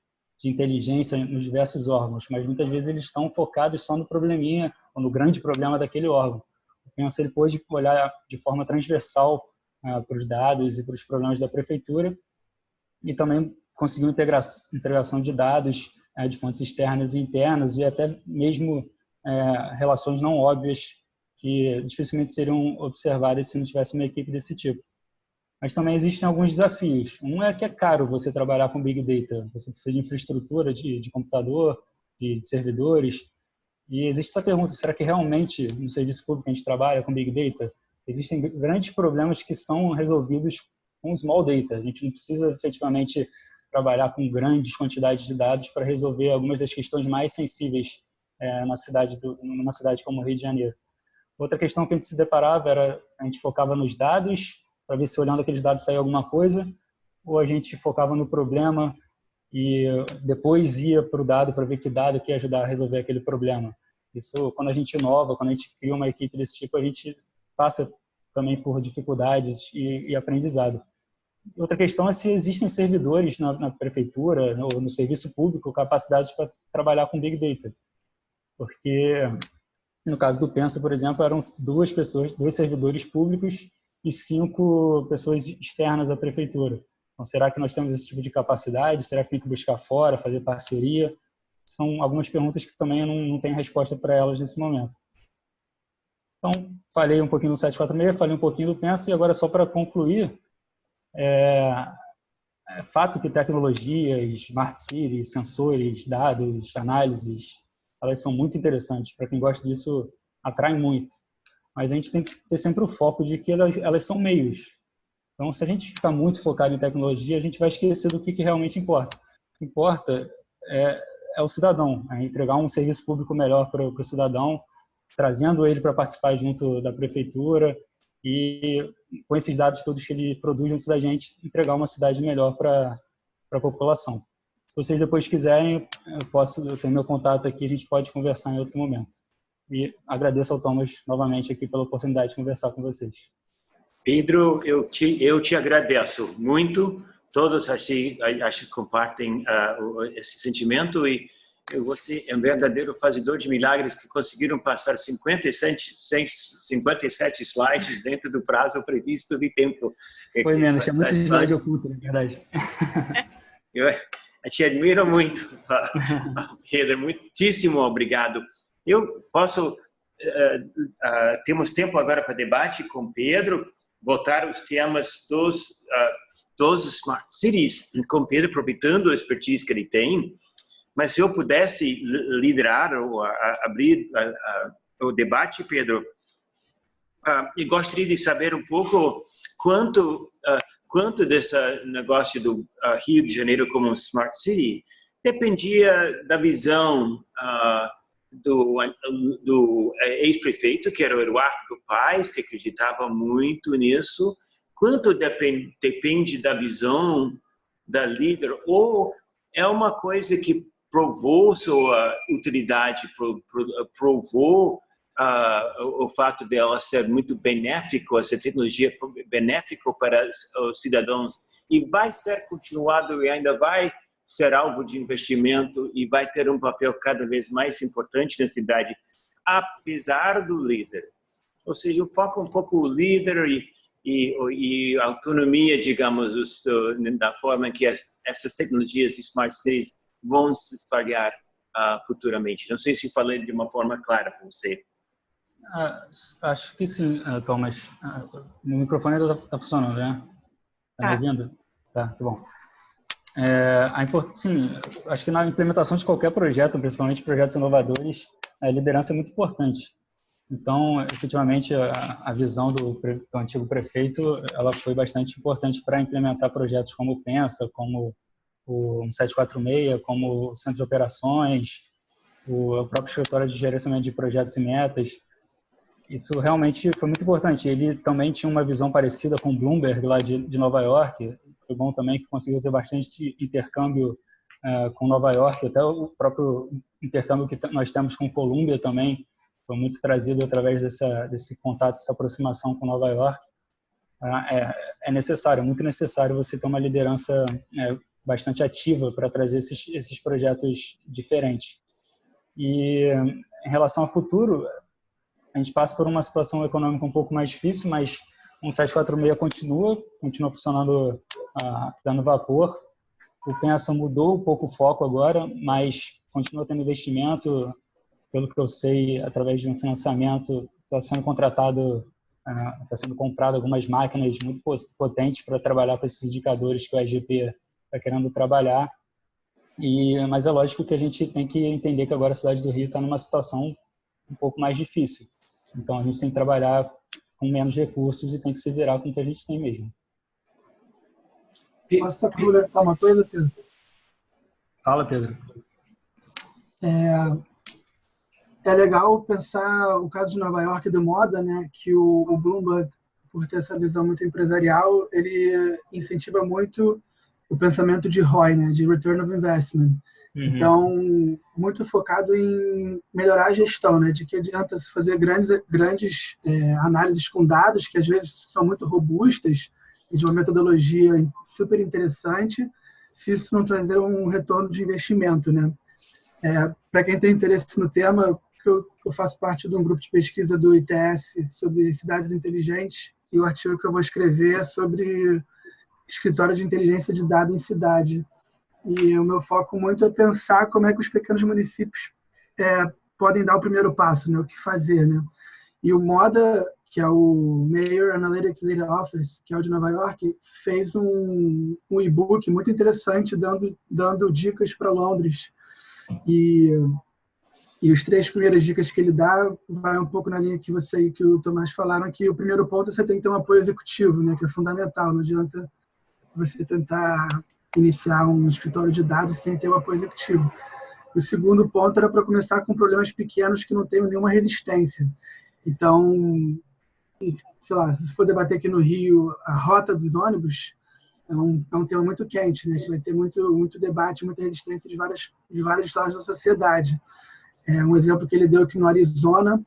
inteligência nos diversos órgãos, mas muitas vezes eles estão focados só no probleminha ou no grande problema daquele órgão. O Pensa, ele pôde olhar de forma transversal para os dados e para os problemas da prefeitura e também conseguiu integração de dados de fontes externas e internas e até mesmo relações não óbvias que dificilmente seriam observadas se não tivesse uma equipe desse tipo. Mas também existem alguns desafios. Um é que é caro você trabalhar com Big Data. Você precisa de infraestrutura de computador, de servidores. E existe essa pergunta, será que realmente no serviço público a gente trabalha com Big Data? Existem grandes problemas que são resolvidos com Small Data. A gente não precisa efetivamente trabalhar com grandes quantidades de dados para resolver algumas das questões mais sensíveis numa cidade como o Rio de Janeiro. Outra questão que a gente se deparava era a gente focava nos dados, para ver se olhando aqueles dados saía alguma coisa, ou a gente focava no problema e depois ia para o dado para ver que dado que ia ajudar a resolver aquele problema. Isso, quando a gente inova, quando a gente cria uma equipe desse tipo, a gente passa também por dificuldades e aprendizado. Outra questão é se existem servidores na prefeitura ou no serviço público capacidades para trabalhar com Big Data. Porque, no caso do Pensa, por exemplo, eram 2 servidores públicos e 5 pessoas externas à prefeitura. Então, será que nós temos esse tipo de capacidade? Será que tem que buscar fora, fazer parceria? São algumas perguntas que também eu não tenho resposta para elas nesse momento. Então, falei um pouquinho do 746, falei um pouquinho do Pensa, e agora só para concluir, é fato que tecnologias, smart cities, sensores, dados, análises, elas são muito interessantes. Para quem gosta disso, atrai muito. Mas a gente tem que ter sempre o foco de que elas são meios. Então, se a gente ficar muito focado em tecnologia, a gente vai esquecer do que realmente importa. O que importa é o cidadão, é entregar um serviço público melhor para o cidadão, trazendo ele para participar junto da prefeitura e, com esses dados todos que ele produz junto da gente, entregar uma cidade melhor para a população. Se vocês depois quiserem, eu tenho meu contato aqui, a gente pode conversar em outro momento. E agradeço ao Thomas novamente aqui pela oportunidade de conversar com vocês. Pedro, eu te agradeço muito. Todos acho que compartem esse sentimento e você é um verdadeiro fazedor de milagres que conseguiram passar 57 slides dentro do prazo previsto de tempo. Foi menos, tinha muito slide oculto, na verdade. Eu te admiro muito, Pedro. Muitíssimo obrigado. Eu posso... temos tempo agora para debate com Pedro, voltar os temas dos Smart Cities, com Pedro, aproveitando a expertise que ele tem. Mas se eu pudesse liderar ou abrir o debate, Pedro, eu gostaria de saber um pouco quanto desse negócio do Rio de Janeiro como Smart City dependia da visão do ex-prefeito, que era o Eduardo Paes, que acreditava muito nisso, quanto depende da visão da líder, ou é uma coisa que provou sua utilidade, provou o fato dela ser muito benéfico, essa tecnologia benéfica para os cidadãos, e vai ser continuado e ainda vai ser alvo de investimento e vai ter um papel cada vez mais importante na cidade, apesar do líder. Ou seja, o foco um pouco o líder e a autonomia, digamos, da forma que essas tecnologias de Smart Cities vão se espalhar futuramente. Não sei se falei de uma forma clara para você. Acho que sim, Thomas. O microfone está funcionando, né? Está me ouvindo? Tá bom. Sim, acho que na implementação de qualquer projeto, principalmente projetos inovadores, a liderança é muito importante. Então, efetivamente, a visão do antigo prefeito, ela foi bastante importante para implementar projetos como o Pensa, como o 1746, como o Centro de Operações, o próprio Escritório de Gerenciamento de Projetos e Metas. Isso realmente foi muito importante. Ele também tinha uma visão parecida com o Bloomberg, lá de Nova York. Foi bom também que conseguiu ter bastante intercâmbio com Nova York, até o próprio intercâmbio que nós temos com Colômbia também foi muito trazido através desse contato, dessa aproximação com Nova York. É necessário, muito necessário você ter uma liderança bastante ativa para trazer esses projetos diferentes. E em relação ao futuro, a gente passa por uma situação econômica um pouco mais difícil, mas o 746 continua funcionando dando vapor. O Pensa mudou um pouco o foco agora, mas continua tendo investimento. Pelo que eu sei, através de um financiamento, está sendo comprado algumas máquinas muito potentes para trabalhar com esses indicadores que o IGP está querendo trabalhar. Mas é lógico que a gente tem que entender que agora a cidade do Rio está numa situação um pouco mais difícil. Então, a gente tem que trabalhar com menos recursos e tem que se virar com o que a gente tem mesmo. Posso só complementar uma coisa, Pedro? Fala, Pedro. É legal pensar o caso de Nova York do moda, né? Que o Bloomberg, por ter essa visão muito empresarial, ele incentiva muito o pensamento de ROI, né? De Return of Investment. Então, muito focado em melhorar a gestão, né? De que adianta se fazer grandes análises com dados, que às vezes são muito robustas e de uma metodologia super interessante, se isso não trazer um retorno de investimento, né? Para quem tem interesse no tema, eu faço parte de um grupo de pesquisa do ITS sobre cidades inteligentes, e o artigo que eu vou escrever é sobre escritório de inteligência de dados em cidade. E o meu foco muito é pensar como é que os pequenos municípios podem dar o primeiro passo, né? O que fazer, né? E o MODA, que é o Mayor Analytics Data Office, que é o de Nova York, fez um e-book muito interessante dando dicas para Londres. E os 3 primeiras dicas que ele dá vai um pouco na linha que você e que o Tomás falaram, que o primeiro ponto é você tem que ter um apoio executivo, né? Que é fundamental. Não adianta você tentar iniciar um escritório de dados sem ter o apoio executivo. O segundo ponto era para começar com problemas pequenos que não tenham nenhuma resistência. Então, sei lá, se for debater aqui no Rio a rota dos ônibus, é um tema muito quente, né? Que vai ter muito debate, muita resistência de vários lados da sociedade. Um exemplo que ele deu aqui no Arizona,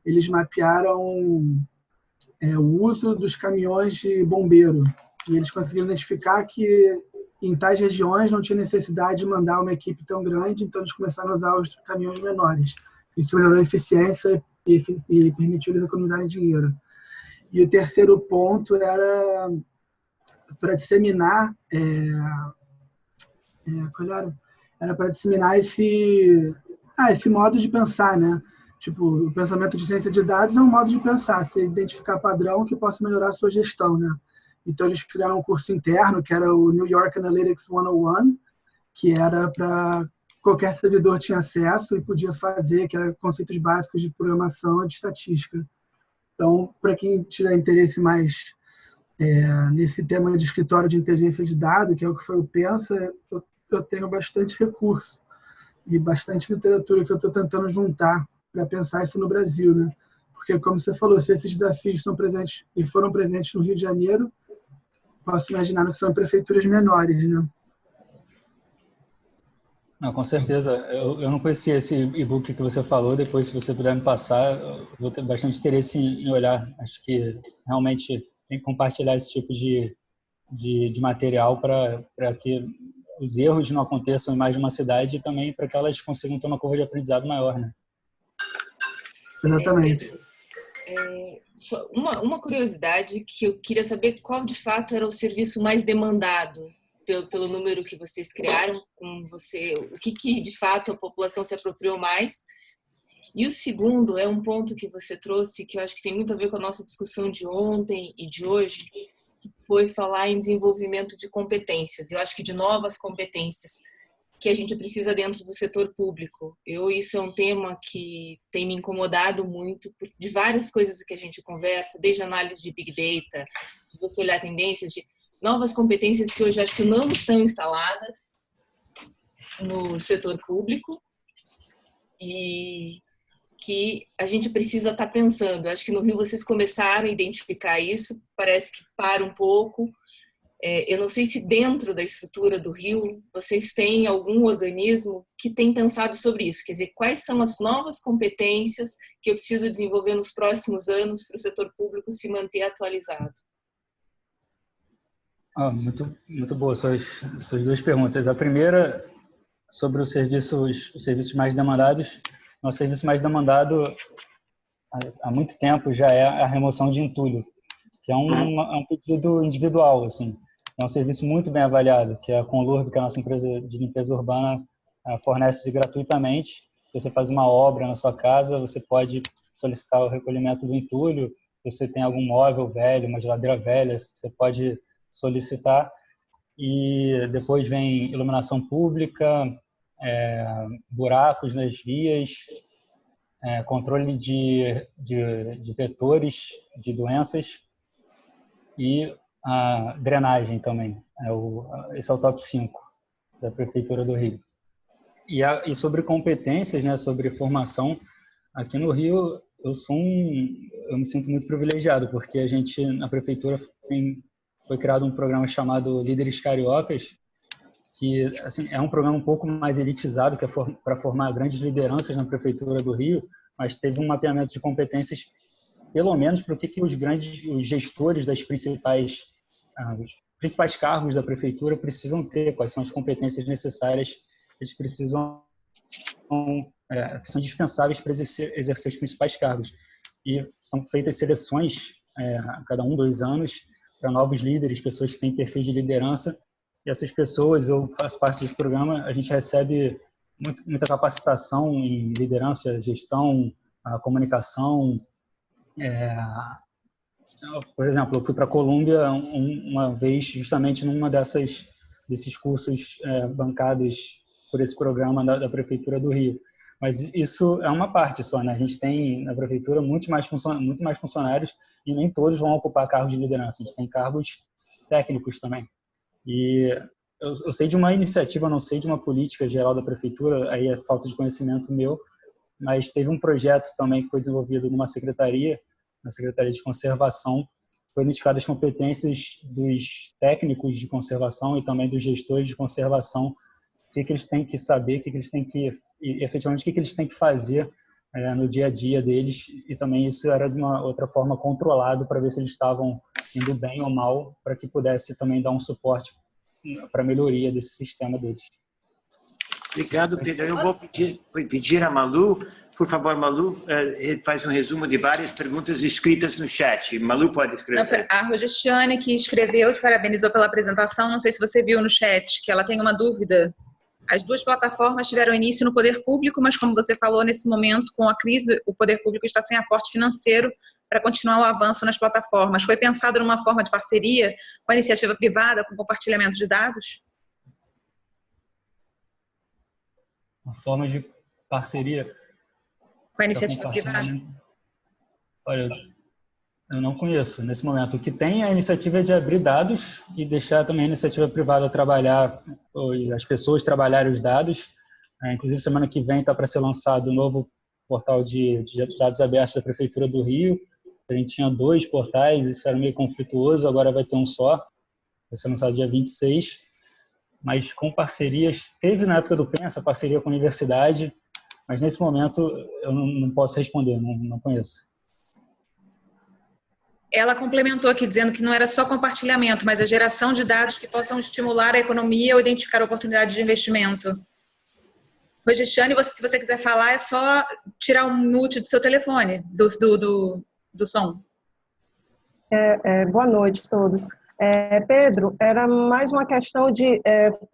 eles mapearam o uso dos caminhões de bombeiro. E eles conseguiram identificar que em tais regiões não tinha necessidade de mandar uma equipe tão grande, então eles começaram a usar os caminhões menores. Isso melhorou a eficiência e permitiu eles economizarem dinheiro. E o terceiro ponto era para disseminar era para disseminar esse modo de pensar, né? Tipo, o pensamento de ciência de dados é um modo de pensar, você identificar padrão que possa melhorar a sua gestão, né? Então, eles fizeram um curso interno, que era o New York Analytics 101, que era para qualquer servidor tinha acesso e podia fazer, que era conceitos básicos de programação e de estatística. Então, para quem tiver interesse mais nesse tema de escritório de inteligência de dados, que é o que foi o Pensa, eu tenho bastante recurso e bastante literatura que eu estou tentando juntar para pensar isso no Brasil, né? Porque, como você falou, se esses desafios estão presentes e foram presentes no Rio de Janeiro, posso imaginar que são prefeituras menores, né? Não, com certeza. Eu não conhecia esse e-book que você falou. Depois, se você puder me passar, eu vou ter bastante interesse em olhar. Acho que realmente tem que compartilhar esse tipo de material para que os erros não aconteçam em mais de uma cidade e também para que elas consigam ter uma curva de aprendizado maior, né? Exatamente. Uma curiosidade que eu queria saber qual de fato era o serviço mais demandado pelo número que vocês criaram, o que de fato a população se apropriou mais. E o segundo é um ponto que você trouxe, que eu acho que tem muito a ver com a nossa discussão de ontem e de hoje, que foi falar em desenvolvimento de competências. Eu acho que de novas competências que a gente precisa dentro do setor público. Isso é um tema que tem me incomodado muito, de várias coisas que a gente conversa, desde análise de Big Data, de você olhar tendências, de novas competências que hoje acho que não estão instaladas no setor público e que a gente precisa estar pensando. Acho que no Rio vocês começaram a identificar isso, parece que para um pouco. Eu não sei se dentro da estrutura do Rio vocês têm algum organismo que tem pensado sobre isso, quer dizer, quais são as novas competências que eu preciso desenvolver nos próximos anos para o setor público se manter atualizado. Muito boa suas duas perguntas. A primeira, sobre os serviços mais demandados. Nosso serviço mais demandado há muito tempo já é a remoção de entulho, que é um pedido individual, assim. É um serviço muito bem avaliado, que a Conlurb, que é a nossa empresa de limpeza urbana, fornece gratuitamente. Se você faz uma obra na sua casa, você pode solicitar o recolhimento do entulho. Se você tem algum móvel velho, uma geladeira velha, você pode solicitar. E depois vem iluminação pública, buracos nas vias, controle de vetores de doenças e a drenagem também. Esse é o top 5 da Prefeitura do Rio. E sobre competências, né, sobre formação, aqui no Rio eu me sinto muito privilegiado, porque a gente, na Prefeitura, foi criado um programa chamado Líderes Cariocas, que assim, é um programa um pouco mais elitizado, que é para formar grandes lideranças na Prefeitura do Rio, mas teve um mapeamento de competências, pelo menos para o que os gestores dos principais cargos da Prefeitura precisam ter, quais são as competências necessárias que eles precisam, que são dispensáveis para exercer os principais cargos. E são feitas seleções a cada 2 anos para novos líderes, pessoas que têm perfil de liderança. E essas pessoas, eu faço parte desse programa, a gente recebe muita capacitação em liderança, gestão, comunicação. Por exemplo, eu fui para a Colômbia uma vez, justamente numa desses cursos bancados por esse programa da Prefeitura do Rio. Mas isso é uma parte só, né? A gente tem na Prefeitura muito mais funcionários e nem todos vão ocupar cargos de liderança. A gente tem cargos técnicos também. E eu sei de uma iniciativa, não sei de uma política geral da Prefeitura, aí é falta de conhecimento meu, mas teve um projeto também que foi desenvolvido numa secretaria, na Secretaria de Conservação, foi identificado as competências dos técnicos de conservação e também dos gestores de conservação, o que eles têm que saber, efetivamente o que eles têm que fazer no dia a dia deles, e também isso era de uma outra forma controlado para ver se eles estavam indo bem ou mal, para que pudesse também dar um suporte para a melhoria desse sistema deles. Obrigado, Pedro. Eu vou pedir a Malu, por favor, Malu, ele faz um resumo de várias perguntas escritas no chat. Malu pode escrever. A Rogestiane, que escreveu, te parabenizou pela apresentação. Não sei se você viu no chat, que ela tem uma dúvida. As 2 plataformas tiveram início no poder público, mas como você falou, nesse momento, com a crise, o poder público está sem aporte financeiro para continuar o avanço nas plataformas. Foi pensado numa forma de parceria com a iniciativa privada, com compartilhamento de dados? Uma forma de parceria com a iniciativa privada? Olha, eu não conheço nesse momento. O que tem é a iniciativa de abrir dados e deixar também a iniciativa privada trabalhar, as pessoas trabalharem os dados. Inclusive, semana que vem está para ser lançado o novo portal de dados abertos da Prefeitura do Rio. A gente tinha 2 portais, isso era meio conflituoso, agora vai ter um só. Vai ser lançado dia 26. Mas com parcerias, teve na época do Pensa parceria com a universidade, mas nesse momento eu não posso responder, não conheço. Ela complementou aqui dizendo que não era só compartilhamento, mas a geração de dados que possam estimular a economia ou identificar oportunidades de investimento. Rogestiane, se você quiser falar, é só tirar o mute do seu telefone, do som. Boa noite a todos. Pedro, era mais uma questão de,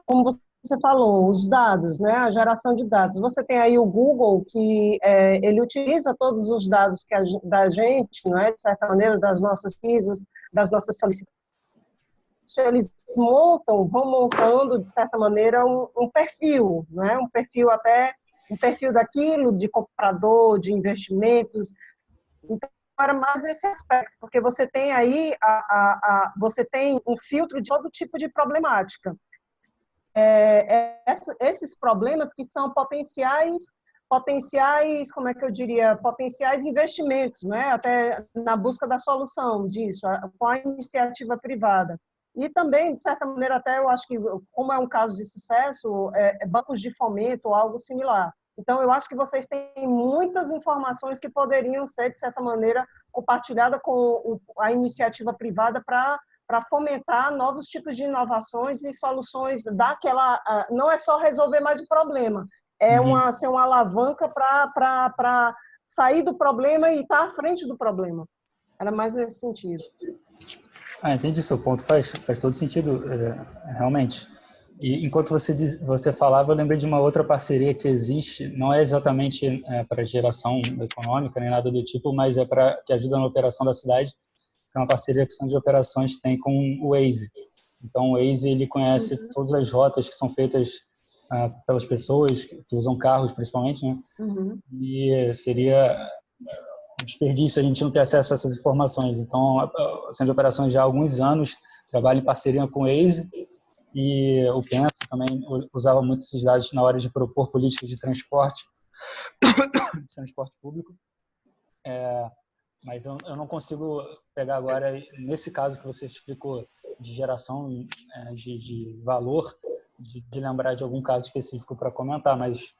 como você falou, os dados, né? A geração de dados. Você tem aí o Google, que ele utiliza todos os dados da gente, não é? De certa maneira, das nossas pesquisas, das nossas solicitações. Eles vão montando, de certa maneira, um perfil, não é? Um perfil daquilo, de comprador, de investimentos. Então, para mais nesse aspecto, porque você tem aí você tem um filtro de todo tipo de problemática. Esses problemas que são potenciais, como é que eu diria, potenciais investimentos, né? Até na busca da solução disso, com a iniciativa privada. E também, de certa maneira, até eu acho que, como é um caso de sucesso, bancos de fomento ou algo similar. Então, eu acho que vocês têm muitas informações que poderiam ser, de certa maneira, compartilhadas com a iniciativa privada para fomentar novos tipos de inovações e soluções daquela... Não é só resolver mais o problema, ser uma alavanca para sair do problema e estar à frente do problema. Era mais nesse sentido. Entendi seu ponto. Faz todo sentido, realmente. E enquanto você falava, eu lembrei de uma outra parceria que existe, não é exatamente para geração econômica nem nada do tipo, mas que ajuda na operação da cidade, que é uma parceria que o Centro de Operações tem com o Waze. Então, o Waze ele conhece todas as rotas que são feitas pelas pessoas que usam carros, principalmente, né? E seria um desperdício a gente não ter acesso a essas informações. Então, o Centro de Operações já há alguns anos trabalha em parceria com o Waze, e o Pensa também usava muito esses dados na hora de propor políticas de transporte público. Mas eu não consigo pegar agora, nesse caso que você explicou, de geração de valor, de lembrar de algum caso específico para comentar, mas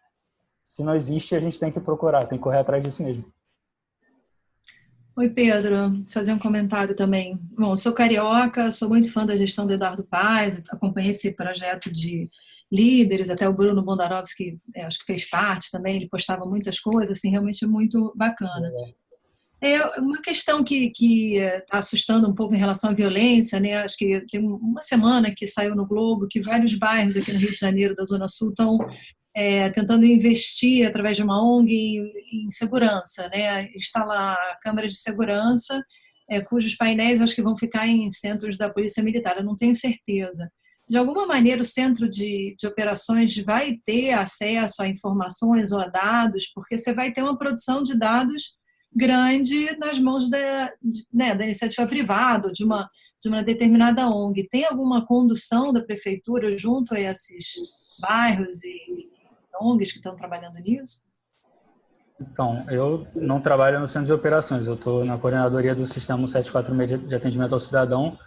se não existe, a gente tem que procurar, tem que correr atrás disso mesmo. Oi, Pedro. Fazer um comentário também. Bom, eu sou carioca, sou muito fã da gestão do Eduardo Paes, acompanhei esse projeto de líderes, até o Bruno Bondarovski, acho que fez parte também, ele postava muitas coisas, assim, realmente muito bacana. Uma questão que está assustando um pouco em relação à violência, né? Acho que tem uma semana que saiu no Globo que vários bairros aqui no Rio de Janeiro, da Zona Sul, estão tentando investir através de uma ONG em segurança, né? Instalar câmeras de segurança, cujos painéis acho que vão ficar em centros da Polícia Militar, eu não tenho certeza. De alguma maneira o centro de operações vai ter acesso a informações ou a dados, porque você vai ter uma produção de dados grande nas mãos da iniciativa privada, de uma determinada ONG. Tem alguma condução da prefeitura junto a esses bairros e ONGs que estão trabalhando nisso? Então, eu não trabalho no centro de operações, eu estou na coordenadoria do Sistema 174 de atendimento ao cidadão,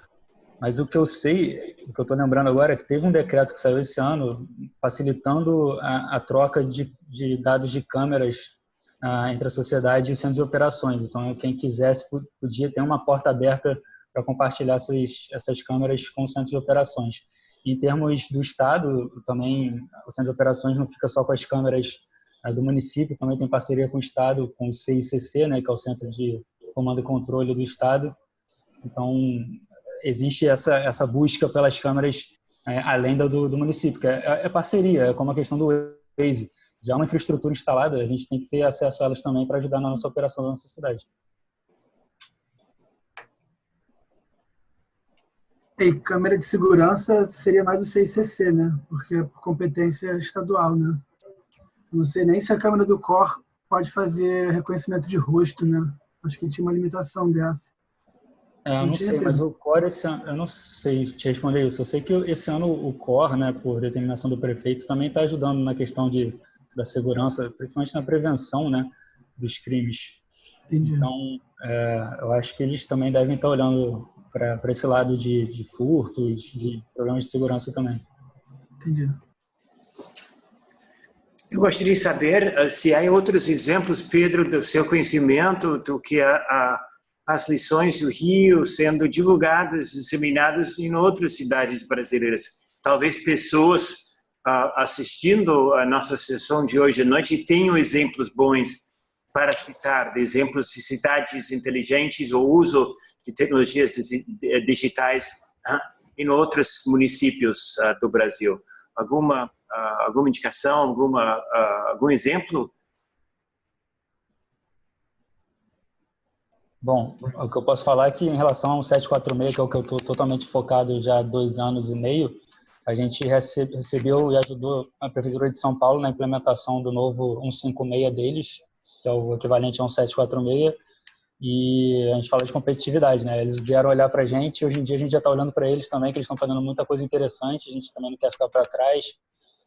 mas o que eu sei, o que eu estou lembrando agora é que teve um decreto que saiu esse ano facilitando a troca de dados de câmeras entre a sociedade e o centro de operações. Então, quem quisesse podia ter uma porta aberta para compartilhar essas câmeras com o centro de operações. Em termos do Estado, também o centro de operações não fica só com as câmeras do município, também tem parceria com o Estado, com o CICC, né, que é o Centro de Comando e Controle do Estado. Então, existe essa busca pelas câmeras além do município, que é parceria, é como a questão do Waze. Já é uma infraestrutura instalada, a gente tem que ter acesso a elas também para ajudar na nossa operação da nossa cidade. E câmera de segurança seria mais o CICC, né? Porque é por competência estadual, né? Não sei nem se a câmera do COR pode fazer reconhecimento de rosto, né? Acho que tinha uma limitação dessa. Eu não sei, mas o COR esse ano, eu não sei te responder isso. Eu sei que esse ano o COR, né, por determinação do prefeito, também está ajudando na questão da segurança, principalmente na prevenção, né, dos crimes. Entendi. Então, eu acho que eles também devem estar olhando para esse lado de furtos, de problemas de segurança também. Entendi. Eu gostaria de saber se há outros exemplos, Pedro, do seu conhecimento, do que as lições do Rio sendo divulgadas, disseminadas em outras cidades brasileiras. Talvez pessoas assistindo a nossa sessão de hoje à noite tenham exemplos bons para citar, exemplos de cidades inteligentes ou uso de tecnologias digitais em outros municípios do Brasil? Alguma indicação, algum exemplo? Bom, o que eu posso falar é que em relação ao 746, que é o que eu estou totalmente focado já há 2 anos e meio, a gente recebeu e ajudou a Prefeitura de São Paulo na implementação do novo 156 deles, que é o equivalente a um 746, e a gente fala de competitividade, né? Eles vieram olhar para a gente, e hoje em dia a gente já está olhando para eles também, que eles estão fazendo muita coisa interessante, a gente também não quer ficar para trás.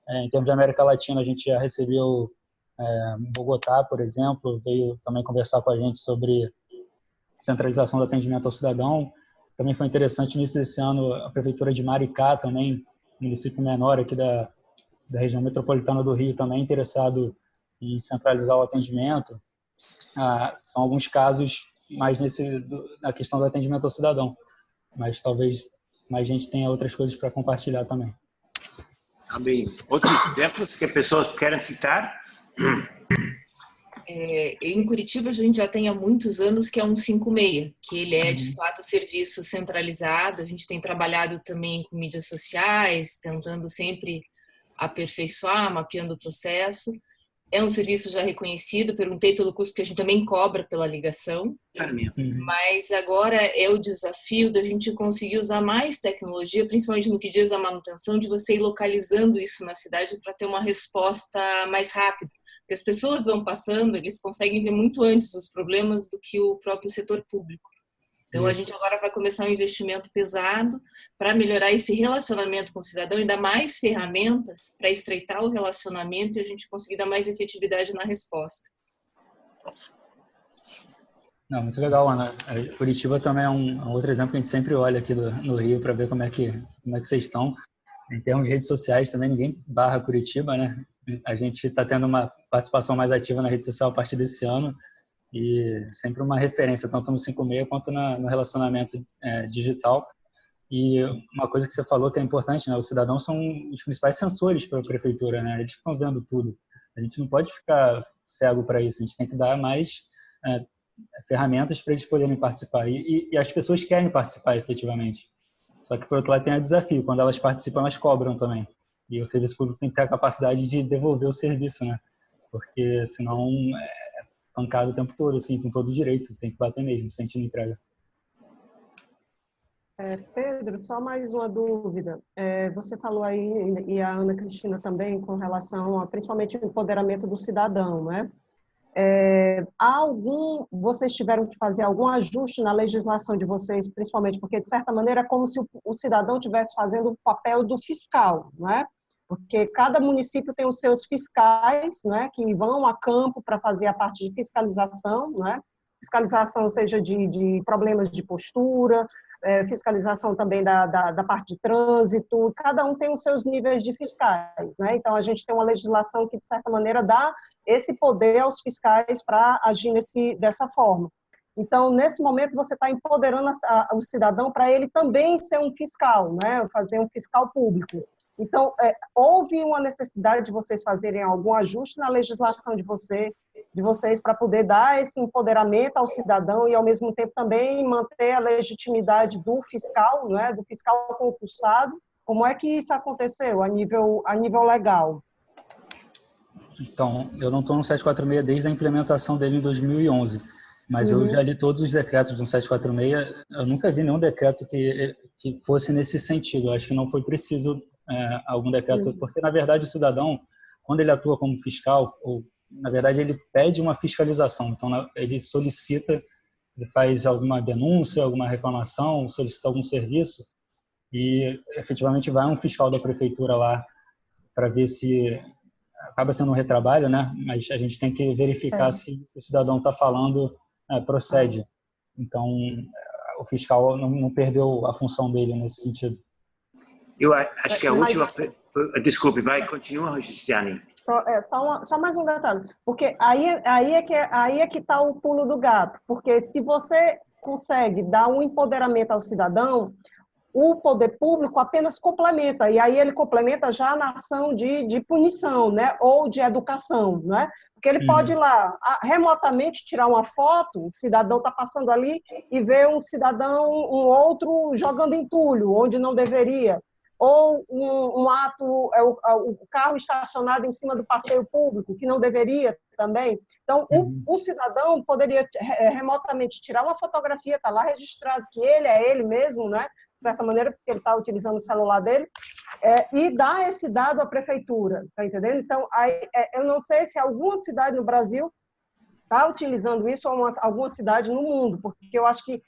Em termos de América Latina, a gente já recebeu Bogotá, por exemplo, veio também conversar com a gente sobre centralização do atendimento ao cidadão. Também foi interessante no início desse ano a Prefeitura de Maricá, também, município menor aqui da região metropolitana do Rio, também interessado em centralizar o atendimento. São alguns casos mais na questão do atendimento ao cidadão, mas talvez mais gente tenha outras coisas para compartilhar também. Também. Outros exemplos que as pessoas querem citar? Em Curitiba a gente já tem há muitos anos que é um 156, que ele é de fato serviço centralizado. A gente tem trabalhado também com mídias sociais, tentando sempre aperfeiçoar, mapeando o processo. É um serviço já reconhecido, perguntei pelo custo, porque a gente também cobra pela ligação. Mas agora é o desafio da gente conseguir usar mais tecnologia, principalmente no que diz a manutenção, de você ir localizando isso na cidade para ter uma resposta mais rápida. Porque as pessoas vão passando, eles conseguem ver muito antes os problemas do que o próprio setor público. Então, a gente agora vai começar um investimento pesado para melhorar esse relacionamento com o cidadão e dar mais ferramentas para estreitar o relacionamento e a gente conseguir dar mais efetividade na resposta. Não, muito legal, Ana. Curitiba também é um outro exemplo que a gente sempre olha aqui no Rio para ver como é que vocês estão. Em termos de redes sociais também, ninguém barra Curitiba, né? A gente está tendo uma participação mais ativa na rede social a partir desse ano e sempre uma referência, tanto no 56 quanto no relacionamento digital. E uma coisa que você falou que é importante, né? Os cidadãos são os principais sensores para a prefeitura, né? Eles estão vendo tudo. A gente não pode ficar cego para isso, a gente tem que dar mais ferramentas para eles poderem participar. E as pessoas querem participar efetivamente. Só que, por outro lado, tem o desafio. Quando elas participam, elas cobram também. E o serviço público tem que ter a capacidade de devolver o serviço, né? Porque senão é pancado o tempo todo, assim, com todo o direito. Tem que bater mesmo, se a gente não entrega. Pedro, só mais uma dúvida. Você falou aí, e a Ana Cristina também, com relação a, principalmente, o empoderamento do cidadão, né? Vocês tiveram que fazer algum ajuste na legislação de vocês, principalmente porque, de certa maneira, é como se o cidadão estivesse fazendo o papel do fiscal, não é? Porque cada município tem os seus fiscais, né, que vão a campo para fazer a parte de fiscalização, né? Fiscalização seja de problemas de postura, fiscalização também da parte de trânsito, cada um tem os seus níveis de fiscais, né? Então, a gente tem uma legislação que, de certa maneira, dá esse poder aos fiscais para agir dessa forma. Então, nesse momento, você está empoderando o cidadão para ele também ser um fiscal, né? Fazer um fiscal público. Então, houve uma necessidade de vocês fazerem algum ajuste na legislação de vocês para poder dar esse empoderamento ao cidadão e, ao mesmo tempo, também manter a legitimidade do fiscal, né? Do fiscal concursado. Como é que isso aconteceu a nível legal? Então, eu não estou no 746 desde a implementação dele em 2011, mas eu já li todos os decretos do 746, eu nunca vi nenhum decreto que fosse nesse sentido. Eu acho que não foi preciso algum decreto, porque, na verdade, o cidadão, quando ele atua como fiscal, na verdade, ele pede uma fiscalização. Então, ele solicita, ele faz alguma denúncia, alguma reclamação, solicita algum serviço e, efetivamente, vai um fiscal da prefeitura lá para ver se acaba sendo um retrabalho, né? Mas a gente tem que verificar se o cidadão está falando procede. Então, o fiscal não perdeu a função dele nesse sentido. Eu acho que a última... Desculpe, continua, Rosiane. Só mais um detalhe, porque aí é que está o pulo do gato, porque se você consegue dar um empoderamento ao cidadão, o poder público apenas complementa, e aí ele complementa já na ação de punição, né, ou de educação, né, Porque ele pode ir lá, remotamente, tirar uma foto, o cidadão está passando ali e vê um cidadão, um outro, jogando entulho, onde não deveria. Ou um ato, o carro estacionado em cima do passeio público, que não deveria também. Então, o cidadão poderia remotamente tirar uma fotografia, está lá registrado que ele é ele mesmo, né? De certa maneira, porque ele está utilizando o celular dele, e dar esse dado à prefeitura, tá entendendo? Então, eu não sei se alguma cidade no Brasil está utilizando isso ou alguma cidade no mundo, porque eu acho que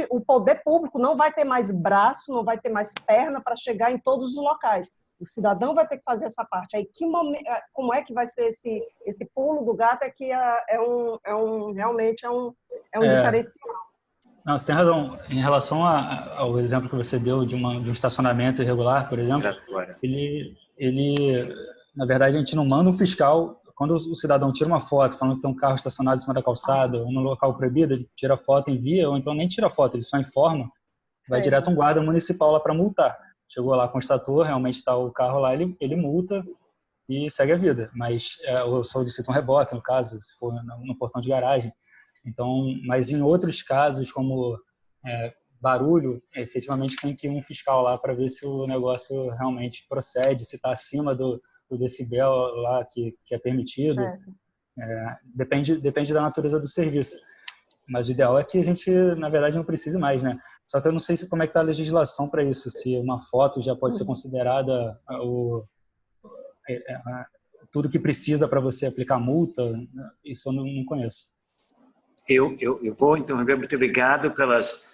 o poder público não vai ter mais braço, não vai ter mais perna para chegar em todos os locais. O cidadão vai ter que fazer essa parte. Aí, como é que vai ser esse pulo do gato? É que realmente é um diferencial. Não, você tem razão. Em relação ao exemplo que você deu de um estacionamento irregular, por exemplo, na verdade, a gente não manda um fiscal. Quando o cidadão tira uma foto falando que tem um carro estacionado em cima da calçada ou no local proibido, ele tira a foto, envia, ou então nem tira a foto, ele só informa, vai direto um guarda municipal lá para multar. Chegou lá, constatou, realmente está o carro lá, ele multa e segue a vida. Mas eu solicito um reboque, no caso, se for no portão de garagem. Então, mas em outros casos, como barulho, efetivamente tem que ir um fiscal lá para ver se o negócio realmente procede, se está acima do decibel lá que é permitido. Depende da natureza do serviço. Mas o ideal é que a gente, na verdade, não precise mais, né? Só que eu não sei como é que está a legislação para isso, se uma foto já pode ser considerada tudo que precisa para você aplicar multa. Isso eu não conheço. Eu vou interromper. Muito obrigado pelas...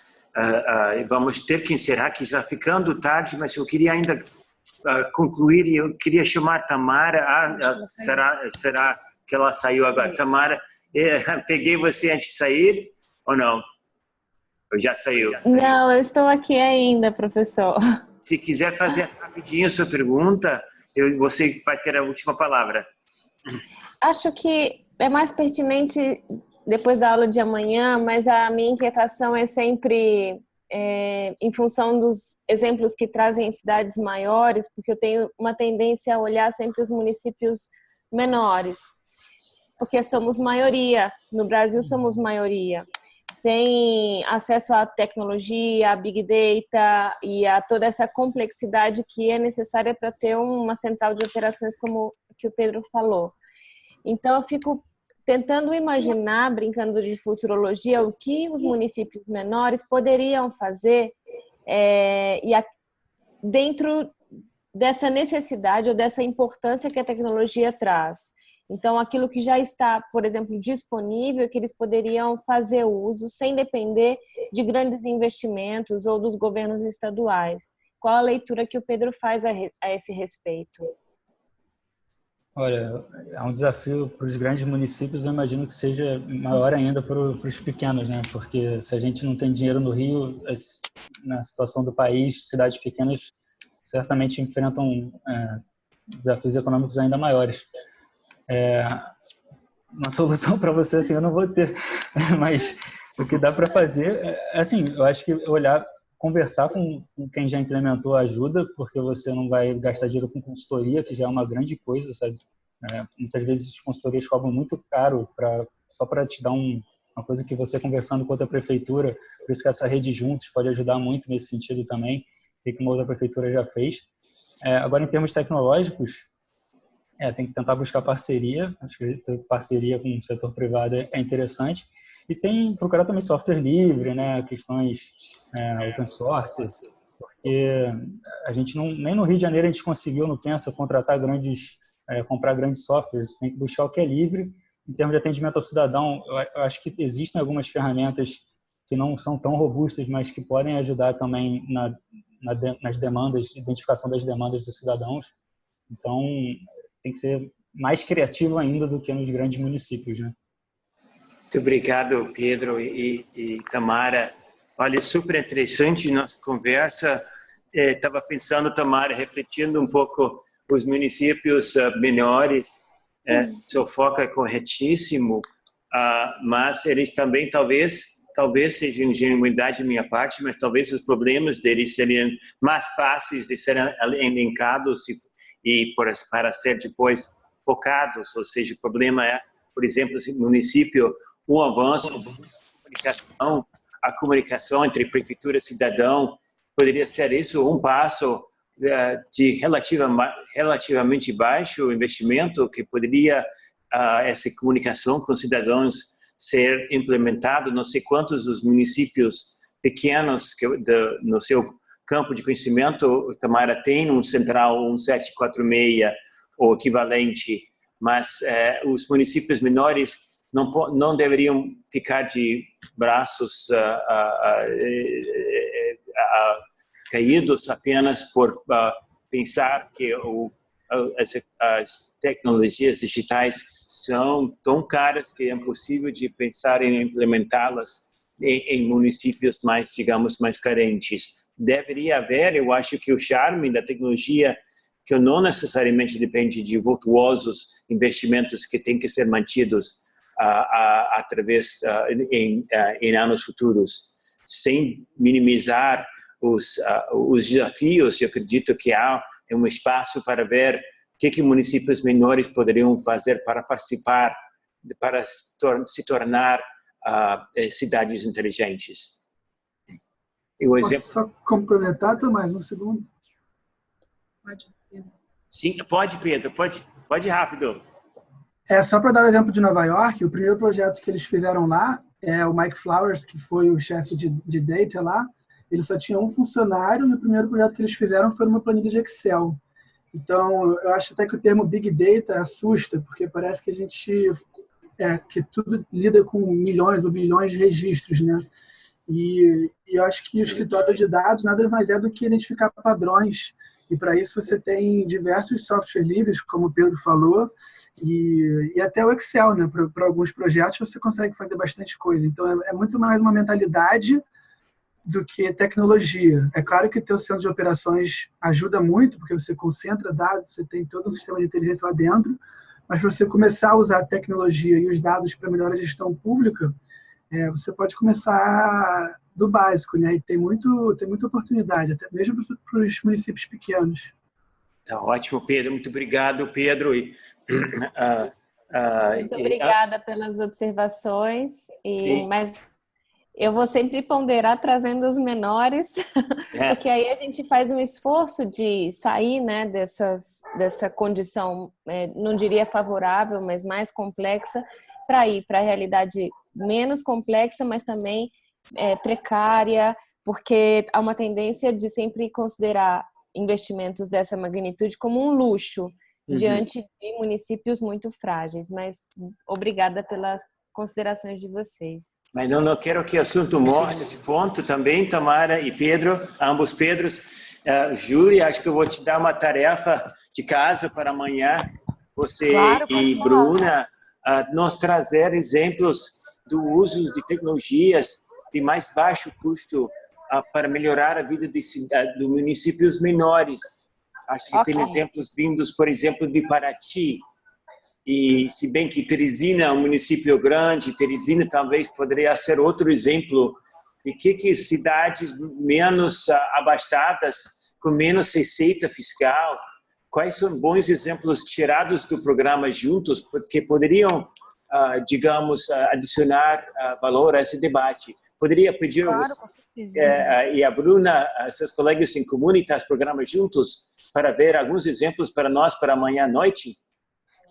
vamos ter que encerrar, que está ficando tarde, mas eu queria ainda concluir e eu queria chamar Tamara. Será que ela saiu agora? Tamara, peguei você antes de sair ou não? Ou já saiu? Não, eu estou aqui ainda, professor. Se quiser fazer rapidinho a sua pergunta, você vai ter a última palavra. Acho que é mais pertinente depois da aula de amanhã, mas a minha inquietação é sempre em função dos exemplos que trazem cidades maiores, porque eu tenho uma tendência a olhar sempre os municípios menores, porque somos maioria, no Brasil somos maioria. Tem acesso à tecnologia, à Big Data e a toda essa complexidade que é necessária para ter uma central de operações como que o Pedro falou. Então, eu fico tentando imaginar, brincando de futurologia, o que os municípios menores poderiam fazer dentro dessa necessidade ou dessa importância que a tecnologia traz. Então, aquilo que já está, por exemplo, disponível, que eles poderiam fazer uso sem depender de grandes investimentos ou dos governos estaduais. Qual a leitura que o Pedro faz a esse respeito? Olha, é um desafio para os grandes municípios, eu imagino que seja maior ainda para os pequenos, né? Porque se a gente não tem dinheiro no Rio, na situação do país, cidades pequenas certamente enfrentam desafios econômicos ainda maiores. Uma solução para você, assim, eu não vou ter, mas o que dá para fazer, assim, eu acho que conversar com quem já implementou ajuda, porque você não vai gastar dinheiro com consultoria, que já é uma grande coisa, sabe? Muitas vezes as consultorias cobram muito caro só para te dar uma coisa que você conversando com outra prefeitura, por isso que essa rede juntos pode ajudar muito nesse sentido também, que uma outra prefeitura já fez. Agora, em termos tecnológicos, tem que tentar buscar parceria, acho que ter parceria com o setor privado é interessante, e procurar também software livre, né, questões open source, porque a gente nem no Rio de Janeiro a gente conseguiu, no Pensa, comprar grandes softwares, tem que buscar o que é livre. Em termos de atendimento ao cidadão, eu acho que existem algumas ferramentas que não são tão robustas, mas que podem ajudar também nas demandas, identificação das demandas dos cidadãos. Então, tem que ser mais criativo ainda do que nos grandes municípios, né? Muito obrigado, Pedro e Tamara. Olha, super interessante nossa conversa. Estava pensando, Tamara, refletindo um pouco os municípios menores. Seu foco é corretíssimo, mas eles também talvez seja ingenuidade da minha parte, mas talvez os problemas deles seriam mais fáceis de serem elencados e para ser depois focados, ou seja, o problema é, por exemplo, no município, um avanço a comunicação entre prefeitura e cidadão, poderia ser isso um passo de relativamente baixo investimento, que poderia essa comunicação com cidadãos ser implementado. Não sei quantos dos municípios pequenos no seu campo de conhecimento, Tamara, tem um central 1746 ou equivalente, mas os municípios menores não deveriam ficar de braços caídos apenas por pensar que as tecnologias digitais são tão caras que é impossível de pensar em implementá-las em municípios mais, digamos, mais carentes. Deveria haver, eu acho que o charme da tecnologia, que não necessariamente depende de vultuosos investimentos que têm que ser mantidos através em anos futuros, sem minimizar os desafios. Eu acredito que há um espaço para ver o que municípios menores poderiam fazer para participar, para se tornar cidades inteligentes. Posso só complementar, Tomás, um segundo? Pode, Pedro. Sim, pode, Pedro, pode rápido. Só para dar o exemplo de Nova York, o primeiro projeto que eles fizeram lá, o Mike Flowers, que foi o chefe de data lá, ele só tinha um funcionário e o primeiro projeto que eles fizeram foi uma planilha de Excel. Então, eu acho até que o termo Big Data assusta, porque parece que a gente que tudo lida com milhões ou bilhões de registros, né? E eu acho que o escritório de dados nada mais é do que identificar padrões. E para isso você tem diversos softwares livres, como o Pedro falou, e até o Excel, né? Para alguns projetos você consegue fazer bastante coisa. Então é muito mais uma mentalidade do que tecnologia. É claro que ter o centro de operações ajuda muito, porque você concentra dados, você tem todo um sistema de inteligência lá dentro, mas para você começar a usar a tecnologia e os dados para melhorar a gestão pública, você pode começar do básico, né? E tem muita oportunidade, até mesmo para os municípios pequenos. Tá ótimo, Pedro. Muito obrigado, Pedro. Muito obrigada pelas observações. Mas eu vou sempre ponderar trazendo os menores, porque aí a gente faz um esforço de sair, né, dessa condição, não diria favorável, mas mais complexa, para ir para a realidade menos complexa, mas também precária, porque há uma tendência de sempre considerar investimentos dessa magnitude como um luxo diante de municípios muito frágeis. Mas obrigada pelas considerações de vocês. Mas não quero que o assunto morra nesse ponto também, Tamara e Pedro, ambos Pedros. Júlia, acho que eu vou te dar uma tarefa de casa para amanhã, você e Bruna, nos trazer exemplos do uso de tecnologias de mais baixo custo para melhorar a vida de municípios menores. Acho que tem exemplos vindos, por exemplo, de Paraty. E se bem que Teresina é um município grande, Teresina talvez poderia ser outro exemplo de que cidades menos abastadas, com menos receita fiscal, quais são bons exemplos tirados do programa Juntos, porque poderiam, digamos, adicionar valor a esse debate. Poderia pedir e a Bruna, seus colegas em Comunitas, programa Juntos, para ver alguns exemplos para nós para amanhã à noite?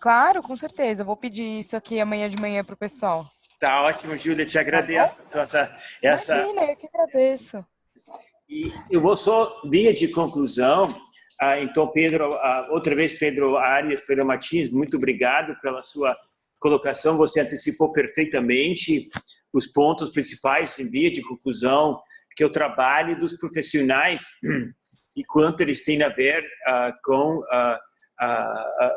Claro, com certeza. Eu vou pedir isso aqui amanhã de manhã para o pessoal. Tá ótimo, Júlia. Te agradeço. Tá Imagina, eu que agradeço. E eu vou só via de conclusão. Então, Pedro, outra vez, Pedro Arias, Pedro Martins, muito obrigado pela sua colocação. Você antecipou perfeitamente os pontos principais em via de conclusão, que é o trabalho dos profissionais e quanto eles têm a ver com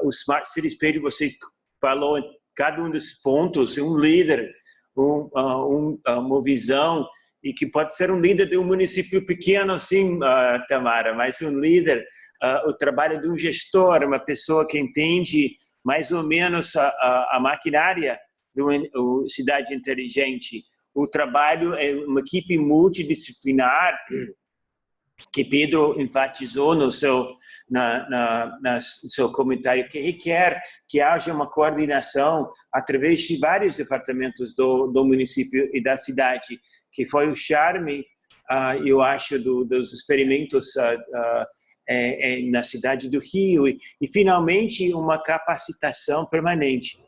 o Smart Cities. Pedro, você falou em cada um desses pontos, um líder, uma visão, e que pode ser um líder de um município pequeno, sim, Tamara, mas um líder, o trabalho de um gestor, uma pessoa que entende mais ou menos a maquinária de uma cidade inteligente. O trabalho é uma equipe multidisciplinar que Pedro enfatizou no seu comentário, que requer que haja uma coordenação através de vários departamentos do município e da cidade, que foi o charme, eu acho, dos experimentos na cidade do Rio, e finalmente uma capacitação permanente,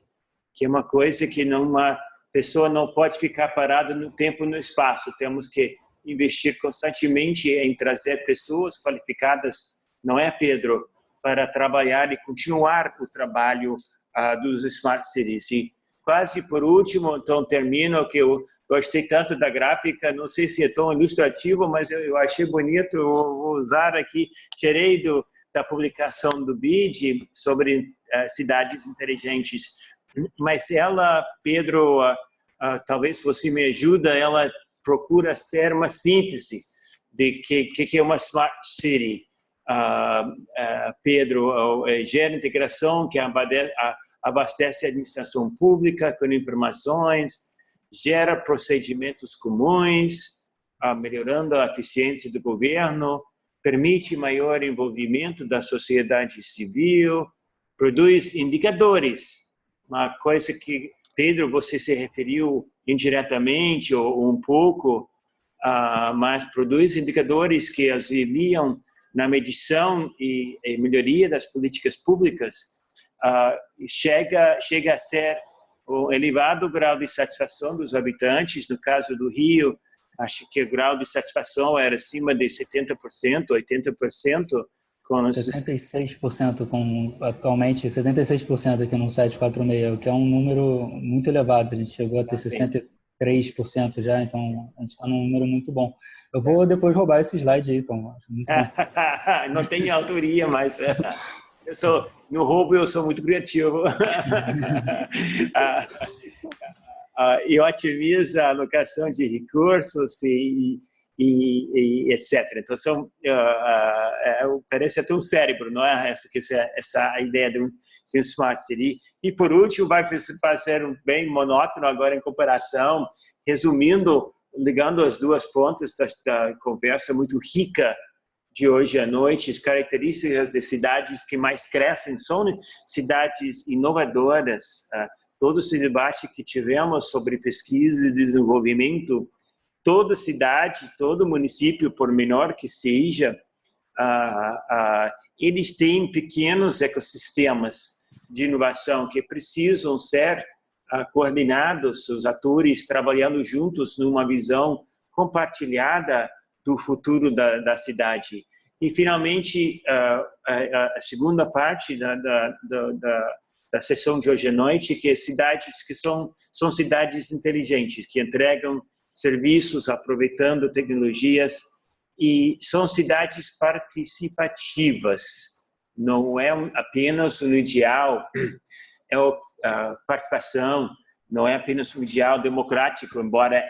que é uma coisa que uma pessoa não pode ficar parada no tempo e no espaço. Temos que investir constantemente em trazer pessoas qualificadas, não é, Pedro, para trabalhar e continuar o trabalho dos Smart Cities. E quase por último, então termino, que eu gostei tanto da gráfica, não sei se é tão ilustrativo, mas eu achei bonito, eu vou usar aqui, tirei da publicação do BID sobre cidades inteligentes, mas ela, Pedro, talvez você me ajuda, ela procura ser uma síntese de que é uma Smart City. Pedro, gera integração que abastece a administração pública com informações, gera procedimentos comuns, melhorando a eficiência do governo, permite maior envolvimento da sociedade civil, produz indicadores, uma coisa que, Pedro, você se referiu indiretamente ou um pouco, mas produz indicadores que auxiliam na medição e melhoria das políticas públicas, chega a ser um elevado grau de satisfação dos habitantes. No caso do Rio, acho que o grau de satisfação era acima de 70%, 80%. 76%, atualmente 76% aqui no 746, o que é um número muito elevado. A gente chegou a ter 63% já, então a gente está num número muito bom. Eu vou depois roubar esse slide aí, Tom. Não tenho autoria, mas no roubo eu sou muito criativo. E otimizo a alocação de recursos e etc. Então, parece até um cérebro, não é? Essa ideia de um Smart City. E, por último, vai fazer um bem monótono agora em comparação, resumindo, ligando as duas pontas da conversa muito rica de hoje à noite. As características de cidades que mais crescem são cidades inovadoras. Todo esse debate que tivemos sobre pesquisa e desenvolvimento, toda cidade, todo município, por menor que seja, eles têm pequenos ecossistemas de inovação que precisam ser coordenados, os atores trabalhando juntos numa visão compartilhada do futuro da cidade. E, finalmente, a segunda parte da sessão de hoje à noite, que é cidades que são cidades inteligentes, que entregam serviços aproveitando tecnologias, e são cidades participativas. Não é apenas um ideal, é a participação, não é apenas um ideal democrático, embora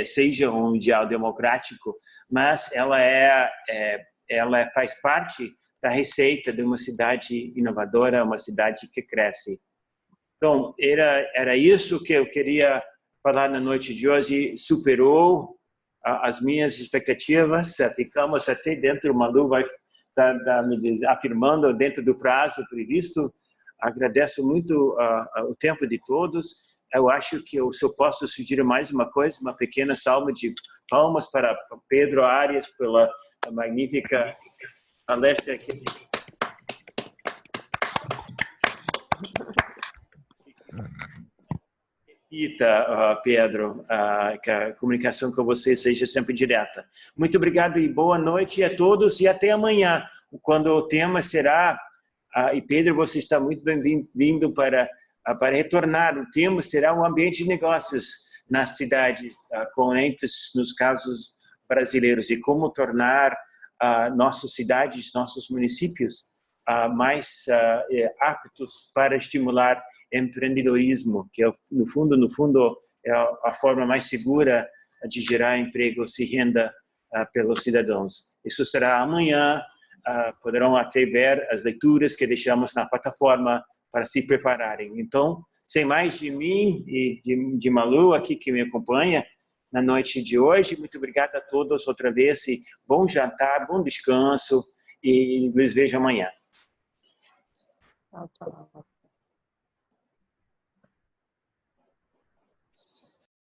seja um ideal democrático, mas ela faz parte da receita de uma cidade inovadora, uma cidade que cresce. Então, era isso que eu queria falar na noite de hoje. Superou as minhas expectativas, ficamos até dentro, o Malu vai estar me afirmando dentro do prazo previsto. Agradeço muito o tempo de todos. Eu acho que eu só posso sugerir mais uma coisa, uma pequena salva de palmas para Pedro Arias pela magnífica palestra aqui. Repita, Pedro, que a comunicação com você seja sempre direta. Muito obrigado e boa noite a todos e até amanhã, quando o tema será, e Pedro, você está muito bem-vindo para retornar, o tema será o ambiente de negócios na cidade, com ênfase nos casos brasileiros e como tornar nossas cidades, nossos municípios mais aptos para estimular empreendedorismo, que no fundo é a forma mais segura de gerar empregos e renda pelos cidadãos. Isso será amanhã, poderão até ver as leituras que deixamos na plataforma para se prepararem. Então, sem mais de mim e de Malu aqui que me acompanha, na noite de hoje. Muito obrigado a todos outra vez e bom jantar, bom descanso e nos vejo amanhã. Tchau, tchau.